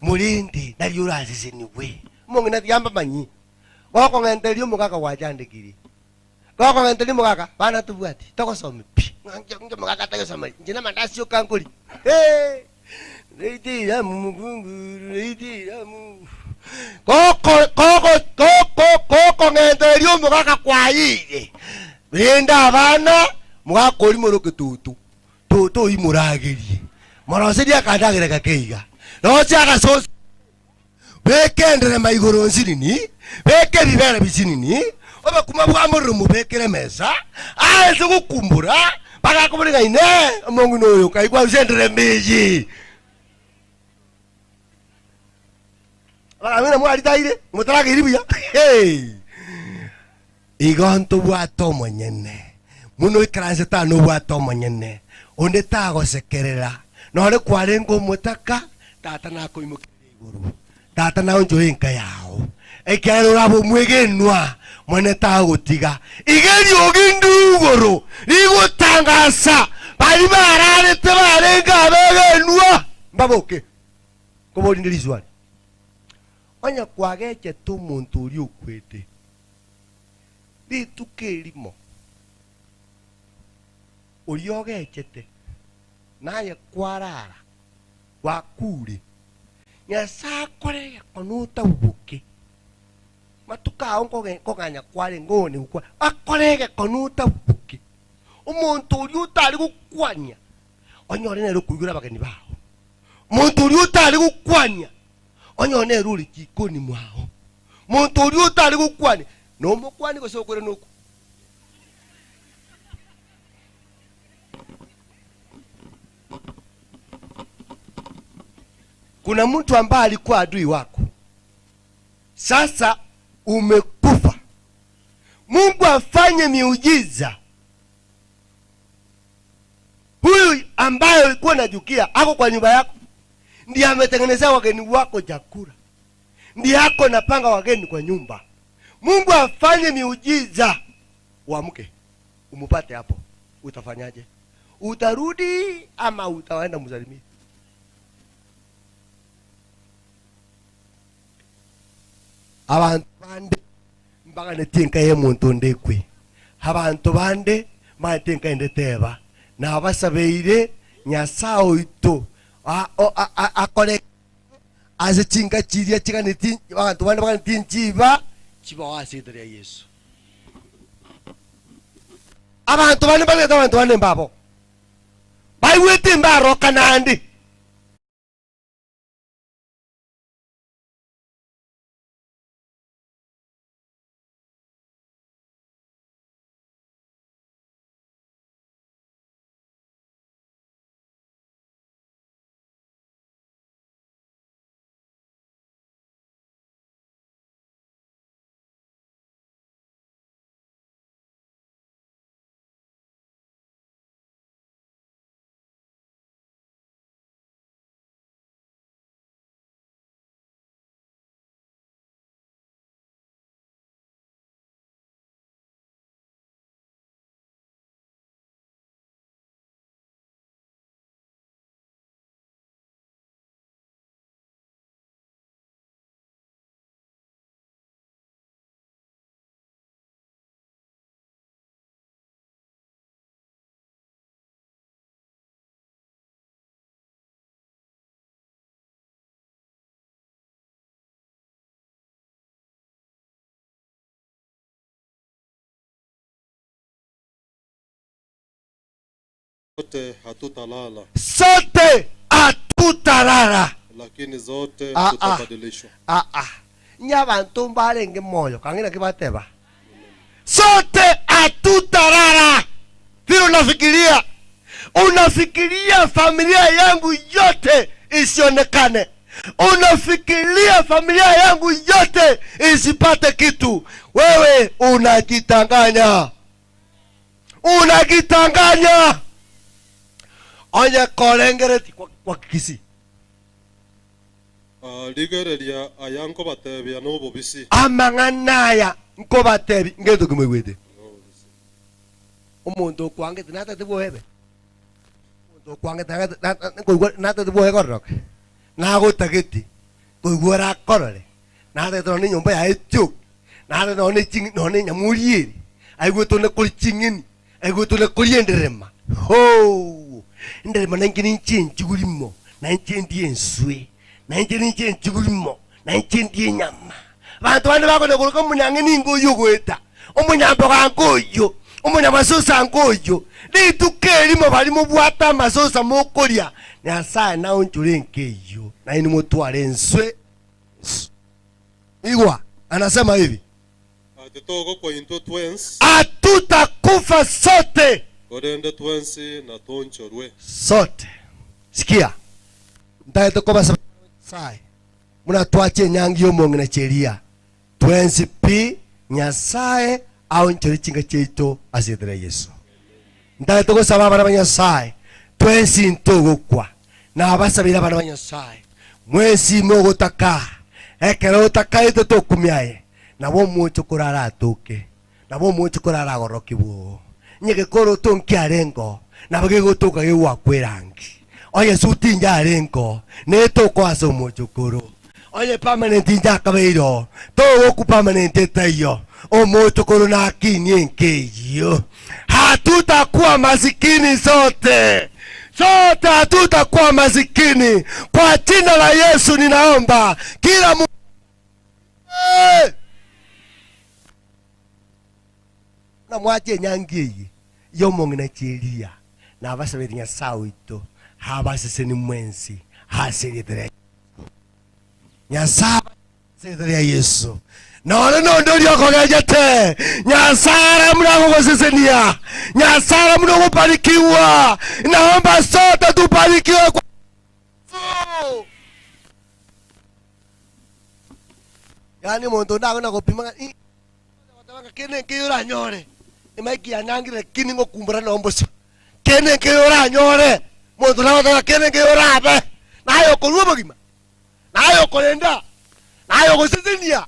Mulindi na yurazi seniwe. Mongina yamba manyi. Wako ngendelio mugaka wajandikiri. Wako ngendelio mugaka bana tubwati. Tokosome pi. Nje mugaka tokosome. Njina mandasio kankoli. Hey. Reidi ya mugungu, reidi ya mu. Koko ngendelio mugaka kwaide. Benda abana mugakoli moroke tutu. to imuragirie moroseri akandagire gakeiga no chaga so bekendere maigoro nsirini beke bibere bisinini oba kuma bwa murumu bekere mesa aze gukumbura bagakuburinga ine omongu noyo kaigwa usendere meji bagamina mwari taire mutaragiri buya hey igonto bwato monyene muno ikranse tano bwato monyene onde tago sekerera nore kwarengo mutaka tata nako imukire iguru tata na onjo inka yao ekero rabo mwegenwa mwene tago tiga igeri ogindugoro rigutangasa bari barare tebarenga begenwa mbaboke kobo ndilizwani onya kwageche tu muntu uri ukwete bitukerimo uriogechete naye kwarara wakure nyasa kore konuta ubuke matuka onko koganya kware ngone ukwa akorege konuta ubuke umuntu uri utari gukwanya onyore nero kugura bageni baho muntu uri utari gukwanya onyone ruri kikoni mwao muntu uri utari gukwanya no mukwani ko sokore nuko kuna mtu ambaye alikuwa adui wako sasa umekufa Mungu afanye miujiza huyu ambaye ulikuwa unajukia ako kwa nyumba yako ndiye ametengenezea wageni wako chakula ndiye ako napanga wageni kwa nyumba Mungu afanye miujiza uamke umupate hapo utafanyaje utarudi ama utaenda mzalimia abantu bande mbaga netinka ye muntu ndekwe abantu bande matinka indeteba na abasabeire nyasao ito akore azichinga chiria chiganiti abantu bande baganitinchiba chiba wasidria Yesu abantu bande mbabo baiwete mbaro kanandi Sote hatutalala. Sote hatutalala. Lakini zote tutabadilishwa. Nyabantu mbarenge moyo kangina kibateba. Sote hatutalala. Vile unafikiria familia yangu yote isionekane. Unafikiria familia yangu yote isipate kitu. Wewe unajitanganya. Onya kolengereti kwa Kisii. Ligereria ayanko batebya no bobisi. Amanganaya nko batebi ngeto kumwete. Umuntu kwange tinata tibohebe. Umuntu kwange nata tibohe korok. Nago tageti. Kugora korole. Nata toni nyumba ya echo. Nata toni ching noni nyamurieri. Aigoto ne kulichingini. Aigoto ne kulienderema. Ho! Nderema nangini chigulimo. Nanchendi enswe. Nanchendi chigulimo. Nanchendi nyama. Bantu bane bakone kuruka munyangeni ngoyo gweta. Omunyambo kangoyo. Umunya masusa ngoyo. Ni tukeri mo bali mu bwata masusa mokoria. Nyasaye na onjure nkeyo. Na ini mutware nswe. Igwa anasema hivi. Atitogo kwa into twins. Hatutakufa sote. Korende twins na tonchorwe. Sote. Sikia. Ndaye kwa sai. Muna tuache nyangi yomonge na Jeria. Twins pi Nyasaye au nchori chinga cheito asitire Yesu. Ndaye kwa sababu na Nyasaye. Twins ntogo kwa. Na abasabira bana ba Nyasaye. Mwezi mogo taka. Ekero taka ito tokumiaye. Na bo mucho kurara atoke. Na bo mucho kurara goroki bo. Nyeke koro tonki arengo. Na bage gotoka ge wakwerangi. Oye sutinja arengo. Neto kwa so mucho koro. Oye permanent inja kabeiro. Todo ku permanent tayo. O mucho koro na akini nkeyo. Hatutakuwa masikini sote. Sote hatutakuwa masikini. Kwa jina la Yesu ninaomba kila na mwaje nyangi yomonge na Jeria na abasabiri nya sawito habasese ni mwensi hasiritre nyasaba sedria Yesu no ndori okogejete nyasara mnago gosesenia nyasara mnago barikiwa naomba sote tubarikiwe kwa yani muntu ndagona gopima watanga kene kiyura nyore imaiki anangire kini ngokumbura nomboso kene kiyura nyore muntu ndagona kene kiyura abe nayo kolwa bogima nayo kolenda nayo gosesenia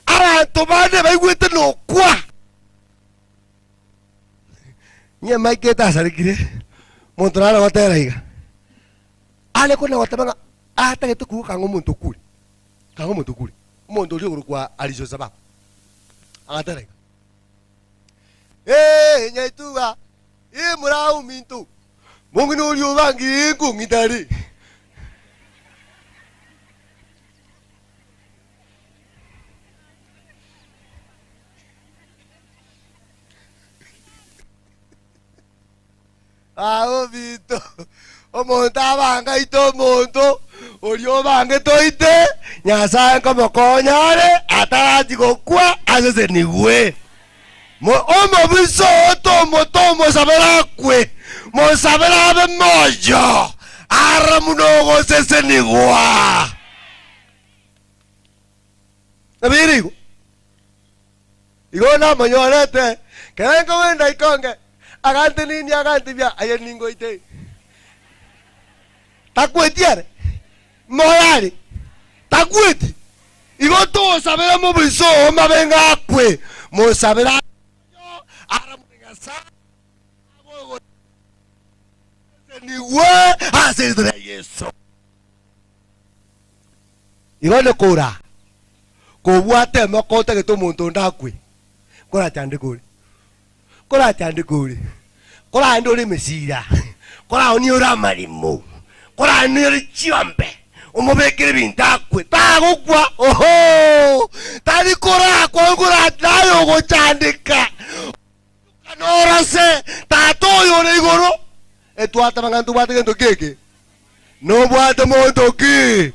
abantu bane baigwete no kwa nye maiki tasarikire muntu ndagona gotera iga ale kona watabanga ata geto ku kango muntu kuri umuntu uri urukwa alizo sabako agatara nyaituga murau mintu mungu no uri ubangi ngidari vito omuntu abanga ito muntu Orio bange toite Nyasaye como konyare ataraji gokwa asese niwe omo biso tomo sabera kwe mo sabera be mojo ara munogo sese niwa nabirigo igona monyorete kengo wenda ikonge agante nini agante bia ayeningo ite takwetiare Morari takweti igoto sabera mo biso mabenga kwe mo sabera ara mubenga sa agogo ni we asirira Yesu igone kura ko bwate makote ke to muntu ndakwe kora tandikuri kora ndori mesira kora oni ora marimo kora ni chiombe umubekere bintakwe tagukwa oho tari kora kwa nayo go chandika kanora se tatoyo ne igoro etwata bangantu bate gento keke no bwate moto ki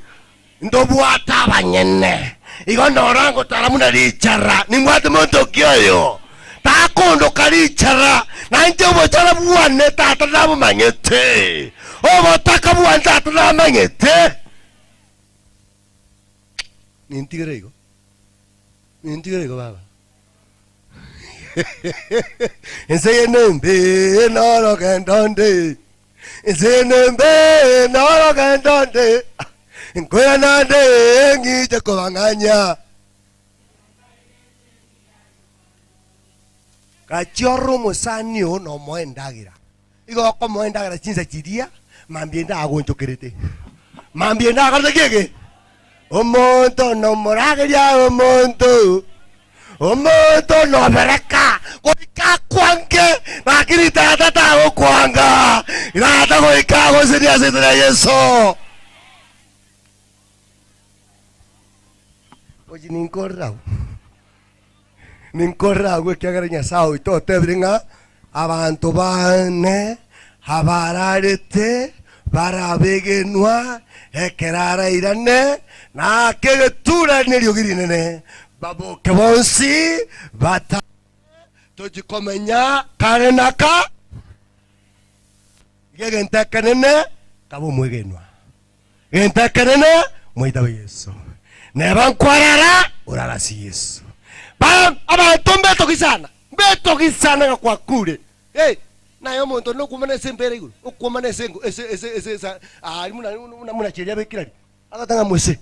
ndo bwata banyene igondo rango taramuna richara ni bwate moto kyoyo takondo kalichara na nje bochara buwane tata nabo manyete obo takabuwan tata nabo manyete Nintigrego baba. Enseñenme no lo que entonces. Enseñenme no lo que entonces. Encuérdate en te cobanganya. Cachorro mosanio no moendagira. Digo como endagira chinsa chiria, mambienda hago en choquerete. Mambienda hago de qué? Omonto no moragia omonto no vereka koika kwange nakirita tata o kwanga ina koika go seria seria Yesu oji ninkorra ninkorra gwe kyagara Nyasaye itotebiringa abantu bane habararete barabegenwa ekerara irane na kegetura neryo girinene baboke bonsi bata tojikomenya karenaka gegentekenene kabo mwegenwa gentekenene mwitabe Yesu nebankwarara urarasi Yesu abantu mbetokisana kwa kule nayo muntu nokumana sembere iguru ukumana sengo ese muna cheria bekirari agatanga mwese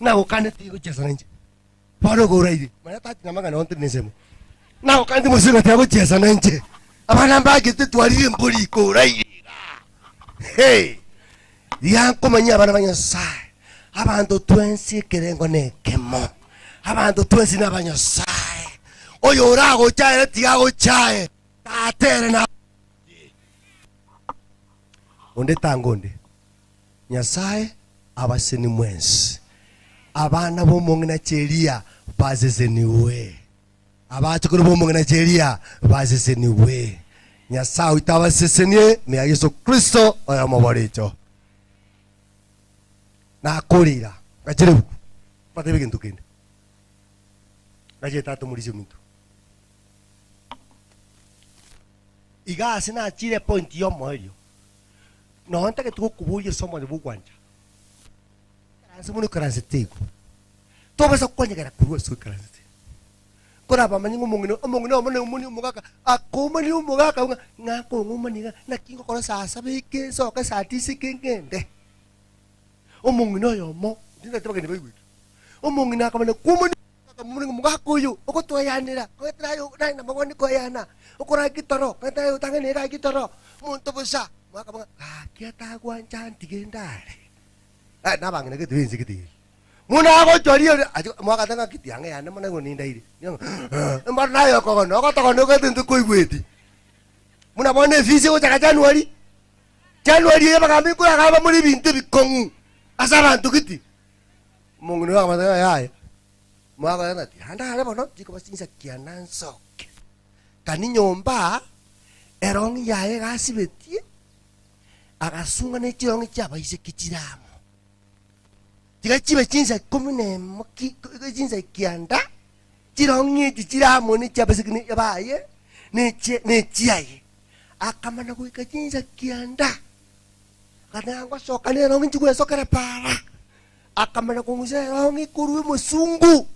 nago kane tigo chesa nje paro go raidi mana tati namaga na onte nesemo nago kane mwese na tigo chesa nje abana mbage tetwari mburi ko raidi yanko manya abana banyasaye abantu twensi kerengo nekemo abantu twensi nabanyasaye oyo urago chae tiago chae tatere na onde tangonde Nyasaye abaseni mwensi abana bomongina Jeria bazezeniwe abachukuru bomongina Jeria bazezeniwe Nyasaye itabasesenie me Yesu Kristo oya maborecho na korira gachire patebe kintu kinde gaje tatu muri muntu iga sina achire point yo moyo no anta que tuko kubuye somo de bugwanja kanse muno karanse tiko to basa kwanyagara kuruwa so karanse kora ba manyingo mungino omone umuni umugaka akomani umugaka ngako ngumani na kingo kora sasa bike so ka satisi kengende omungino yomo ndinda tabagene bayiwe omungina kamane kumani kamuni umugaka uyu okotoyanira kotrayo na maboni koyana okora kitoro kotrayo tangene ra kitoro muntu busa mwaka kiata kwanja ntigendare nabangene ke twinzi kiti muna ko choriyo mwaka tanga kiti yange yana mona ngo ninda ile mbar nayo ko no ko to no ko tindu koigweti muna bone fisi ko chaka January yabagambi ko yakaba muri bintu bikongu asabantu kiti mungu no amatanga yaye mwaka yana ti handa hale bono jiko basinza kianansoke kani nyomba erong yaye gasibetie agasunga ne chirong chaba ise kichiramo tiga chibe chinza komune moki chinza kianda chirong ni chiramo ni chaba sikini yabaye ne chiaye akamana ko chinza kianda kana ngo soka ne rong chigwe sokara para akamana ko nguse rong ikuru musungu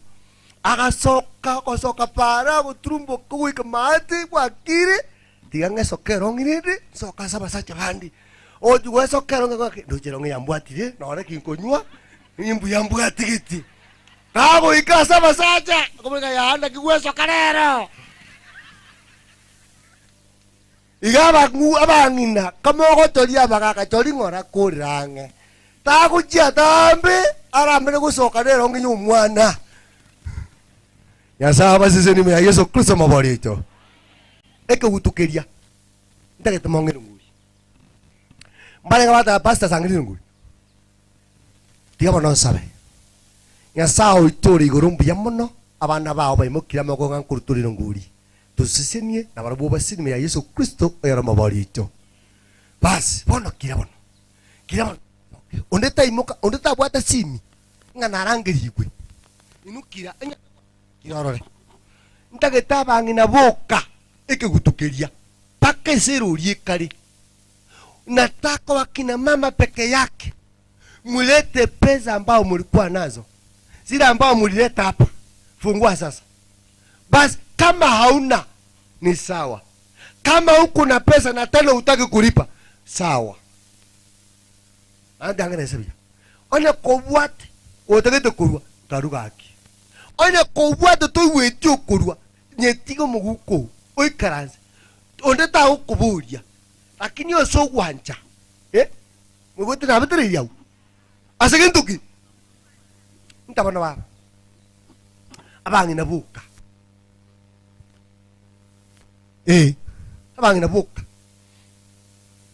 agasoka ko soka para ko trumbo ko ikamate kwa kire tiga ngesoke rong ni soka saba sacha bandi oju weso kero ngake ndochero ngiyambwatire nore kinkonywa yambwati kiti kabo ikasa basacha komeka yanda kiweso karero igaba abangina kamoko tolia bagaka tori ngora kurange takujia tambe arambe gusoka rero nginyu mwana Nyasaye sisi ni me Yesu Kristo maborito eke gutukeria ndagete mongere mbale ngabata pasta sangiri nguri tiga bono sabe Nyasaye itori igurumbu ya muno abana bao bayimukira moko ngankuruturi nguri tusisenie na barabu basini ya Yesu Kristo era maborito basi bono kira bono ondeta imuka ondeta bwata simi ngana rangirigwe inukira kirorore ndageta bangina boka ekigutukeria paka serurie kare nataka wakina mama peke yake mulete pesa ambao mulikuwa nazo zile ambao mulileta hapa fungua sasa basi kama hauna ni sawa kama huko na pesa na tena utaki kulipa sawa anda ngana sabia ona kobwate otagete kurwa taruga aki ona kobwate to weti okurwa nyetigo muguko oikaranze ondeta okuburia lakini oso gwanja mugote na betere yau asegentuki ntabona baba abangi nabuka abangi nabuka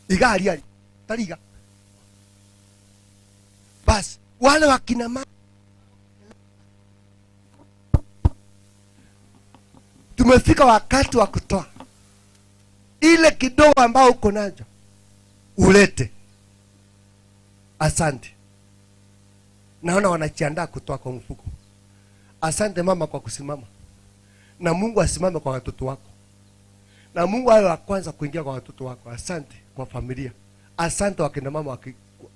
igari ali tariga bas wale wakina mama tumefika wakati wa kutoa ile kidogo ambao uko nacho, ulete. Asante. Naona wanajiandaa kutoa kwa mfuko. Asante mama kwa kusimama, na Mungu asimame kwa watoto wako, na Mungu awe wa kwanza kuingia kwa watoto wako. Asante kwa familia, asante wakina mama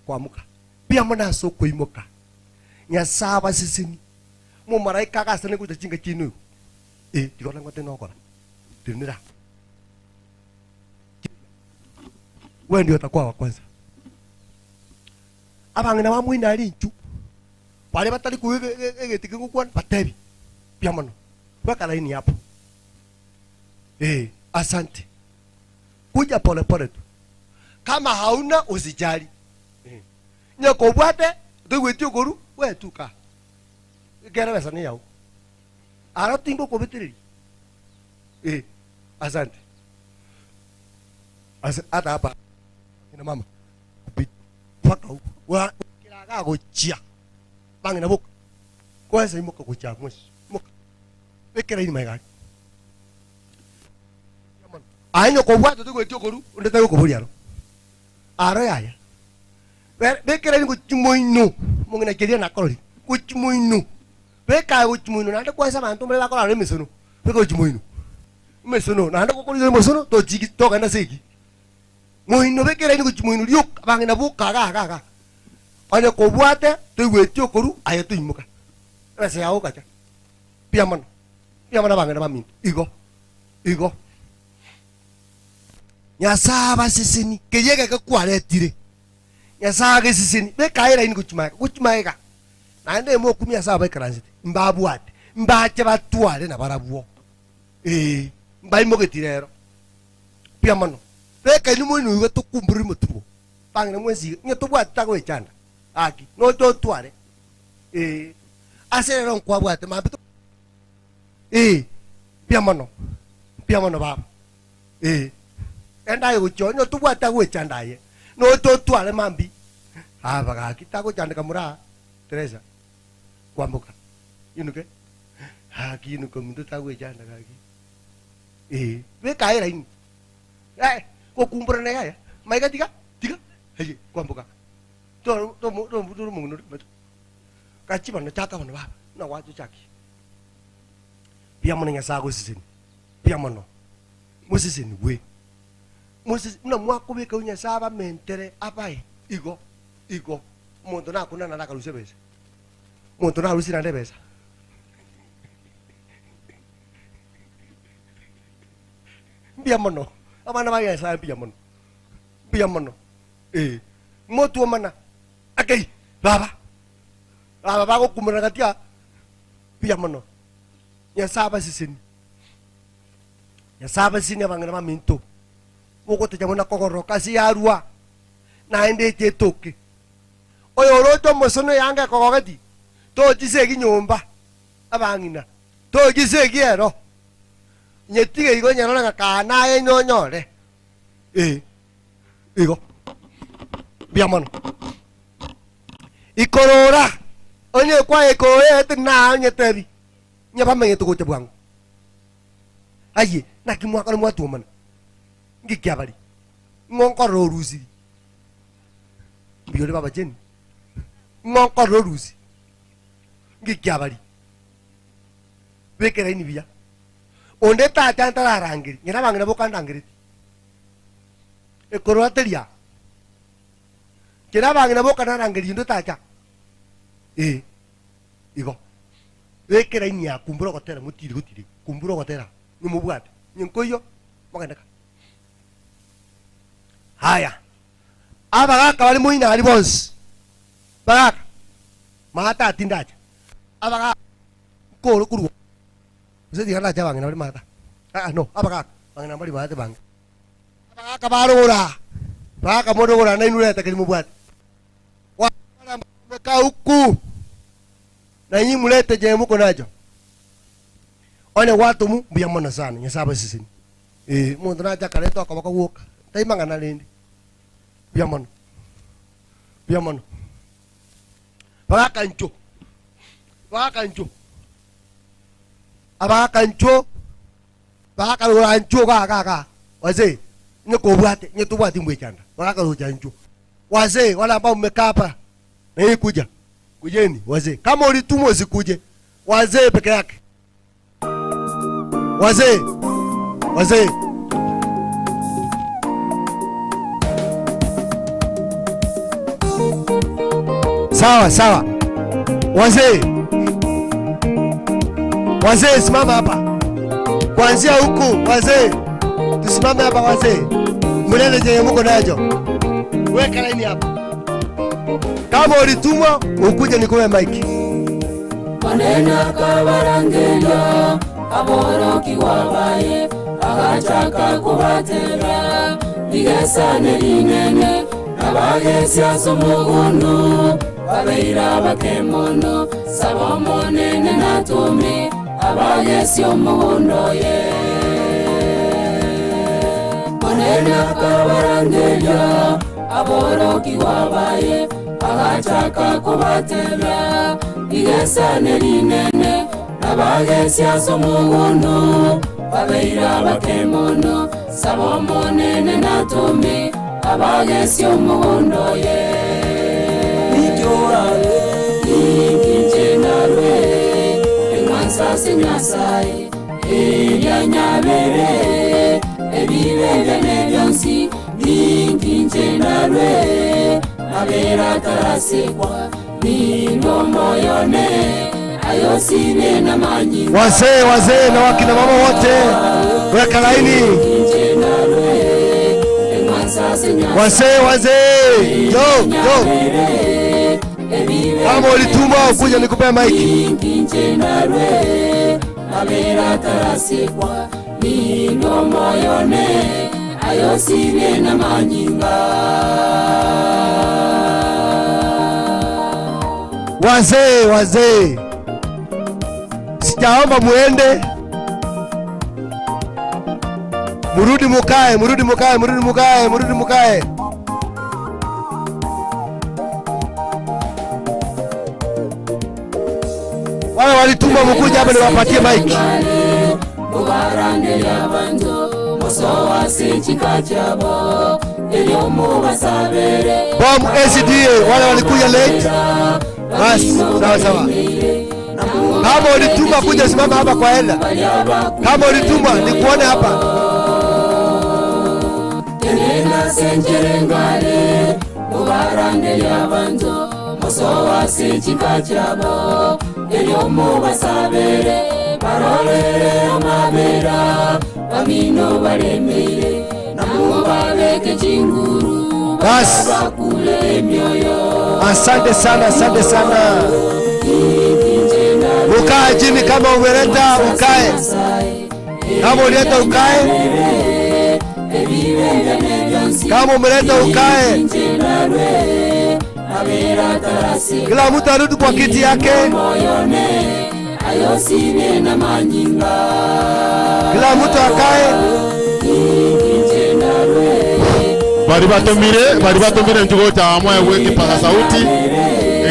kuamka pia mwana soko imoka nyasaba sisini mu maraika ka sene kuja chinga chinu tikona ngote nokora tinira wewe ndio utakuwa wa kwanza. Abangina ba muina ali nchu wale batali kuegetikingu kwan batebi pia mano weka laini hapo. Asante. Kuja pole pole tu. Kama hauna usijali. Nyako bwate twetio koru we tuka. Gera besa ni yao. Ara tingo ko betiri. Asante. Ata hapa. Ina mama. Paka wa kiraga go chia. Bangina book. Kwa sasa imoka go chia mos. Moka. Bekera ni mai Ayo ko bwate twetio koru ndeta ko buriaro. Ara yaya. Bekera ni kuchimoino mungina keria na kolori kuchimoino beka kuchimoino nande kwa sama antumbe la kolori mesono beka kuchimoino mesono nande ko kolori mesono to jigi to kana segi moino bekera ni kuchimoino liok bangina buka ga anya ko bwate to wetio koru ayo to imuka ese yao kacha pia mana bangina mami igo nyasaba sisini keyega ka kwaretire Yasaga sisini be kaira ini kuchumaka nande mo kumya saba ikransit mbabu ate mbache batwale na barabuo mbai mogetirero pia mano be kaini mo inu to kumburi mutubo bangina mwezi nyeto bwata ko echanda aki no to twale asere ron kwa bwate mabito pia mano baba enda yo chonyo to bwata ko echanda ye no to twale mambi baga kitako chandika mura Teresa kwambuka inuke haki inuko mtu tawe chanda kaki we kaira ini ko kumbura ne ya mai tiga haji kwambuka to mungu kachi bana chaka bana baba na watu chaki pia mwana nyasago sisini pia mwana mosisini we Moses na mwako beka unya saba mentere apai igo muntu na kuna na kaluse besa muntu na rusi na besa bia mono amana baya sa bia mono motu mana akai baba ko kumana katia bia mono ya saba sisini abangana maminto Moko te jamona kokoro kasi arua na ende tetoke oyo roto mosono yanga kokogati to jisegi nyomba abangina to jisegi ero nyetige igo nyarona kana ye nyonyore igo biamono ikorora onye kwa ekoe tina nyetebi nyaba menye to gote bwangu aye na kimwaka no mwatu mana ngikyabali ngonkoro ruzi biole baba jeni ngonkoro ruzi ngikyabali bekera ini biya onde tata ntararangiri nyina bangina bokandangiri ekoro ateria kira bangina bokanarangiri ndo tata igo bekera ini ya kumburo gotera mutiri kumburo gotera nimubwate nyinkoyo magandaka haya abagaka bali muina ali bonsi bagaka mata atindaje abagaka ko kuru zedi hala jabanga bali mata no abagaka bangina bali mata bang abagaka barora baka modora na inule takali mubwati wa meka huku na nyinyi mulete je muko najo one watu mu biyamona sana nyasaba sisini muntu naja kaleto akabaka woka taimanga na lindi biamono baka ncho abaka ncho baka lo anjo kaka wazee nyekobwate nyetubwati mwechanda baka lo janjo wazee wala ambao mmekaa hapa na hii kuja kujeni wazee, kama ulitumwa usikuje wazee peke yake, wazee sawa wazee simama hapa kuanzia huku wazee, tusimame hapa wazee, mlele jenye muko najo, weka laini hapa. Kama ulitumwa ukuje nikuwe maiki. Manena kabarangelia aboroki wabaye agachaka kubatera bigesane linene nabagesi asumugundu babeira bakemono sabamonene natumi abagesi omugundo ye. Manena kabarangelia aboroki wabaye agachaka kubatera bigesane linene nabagesi asumugundu babeira bakemono sabamonene natumi abagesi omugundo ye. Nikinjenarwe enwansase nyasaye ebyanyabere ebibegane byonsi nikinjenarwe abera tarasikwa nindomoyone ayosibye na manyi. Wazee na wakina mama wote weka laini. Wazee yo kama ulitumwa ukuja nikupea maiki. Abera tarasikwa nindomoyone ayosibye na manyinga. Wazee sijaomba muende, murudi mukae. Wale walituma mkuja hapa niwapatie maiki. Mubarande yabantu musowa sechikachabo eliomu basabere Bom SDA wale walikuja late. Basi sawa. Kama ulituma kuja simama hapa kwa hela. Kama ulituma nikuone hapa. Tenena senjerengale mubarande yabantu musowa sechikachabo eliomu basabere barolere amabera bamino baremere namubabeke chinguru bakule emyoyo. Asante sana. Ukae chini kama umeleta ukae. Kama uleta ukae. Kama umeleta ukae. Kila mtu arudi kwa kiti yake. Ayosibye na manyinga. Kila mtu akae. Bari batumire njugo cha moyo gwikipaza sauti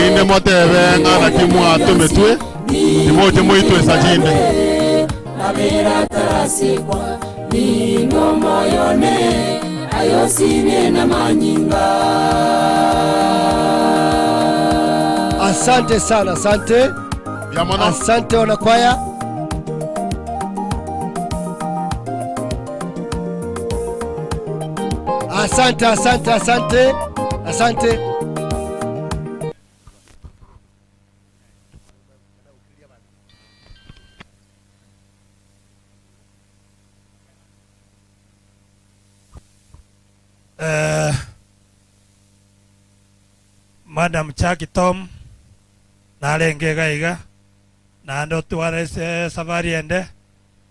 inde motebe ngana timu atumetwe timote moitwe sajinde abera tarasikwa ningo moyone ayosibye na manyinga. Asante sana, asante wanakwaya. Asante. Madam Chaki Tom nalenge gaiga nando twarese safari ende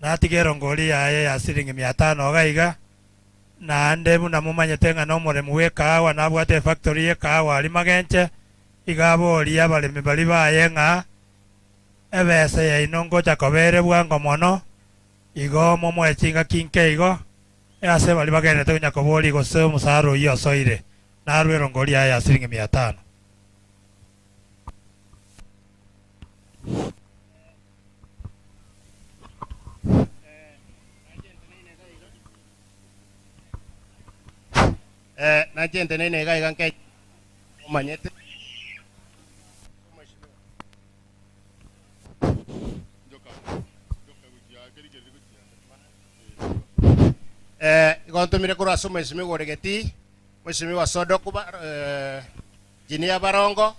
natigero ngoli yaye ya siringi 500 gaiga nande muna mumanyete nga nomuremu wekawa nabwate factory yekawa ali magenche igabori abalemi bali baye nga ebese ya inongo chakobere bwango mono igo momwechinga kinke igo ase bali bagenete kunyakobori gose musaro iyo soire narwero ngoli yaye ya siringi 500. na gente nene ga iganke manyete igontumire kurasa mwesimi goregeti mwesimi wa sodo kuba jinia barongo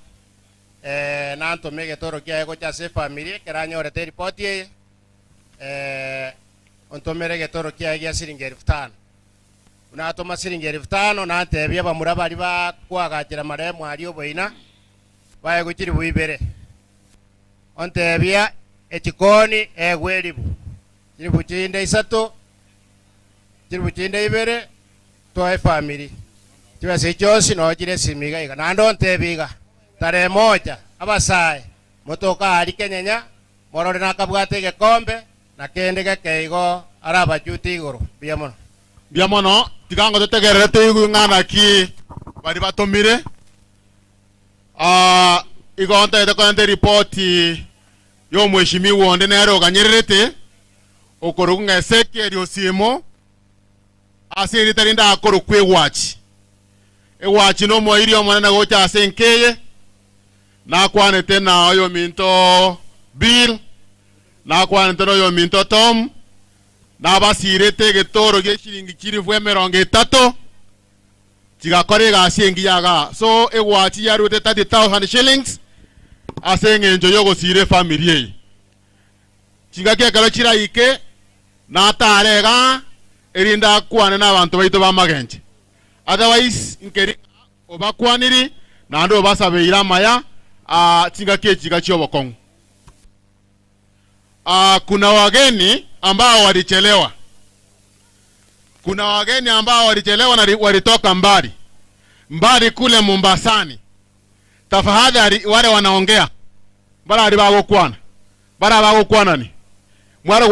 na ntume getoro kia ego chase family keranyorete report ye ontumire getoro kia gia siringi 5,000 unatoma siringi 5,000 na ntebia bamura bari bakwagachira maremu ari oboina baye guchiri buibere ontebia ekikoni egweribu chiri buchinde isato chiri buchinde ibere toe family tiwa sechosi no chire simiga iga nando ntebiga tare moja abasaye motoka ari kenyenya morore nakabwate gekombe na kende gekeigo araba juti igoro biamono tigango tetegerete igu ngana ki bari batomire igonta itakonte report yo mweshimi wonde nero ganyerete okorunga seke riosimo asiri tarinda akoro kwe watch watch no mo irio mwana gocha asenkeye na kwane tena oyo minto bill na kwane tena oyo minto tom na basirete getoro ge shilingi chiri fwe 30 tigakore ga asengi yaga so watch yarute 30,000 shillings asenge njo yogo sire family chingake kala chira ike na tarega erinda kwane na abantu baito bamagenje otherwise inkeri obakwaniri na ndo basabeira maya chingake chigachi obokongo kuna wageni ambao walichelewa na walitoka mbali kule Mombasani. Tafadhali wale wanaongea bara ali bagokwana ni mwara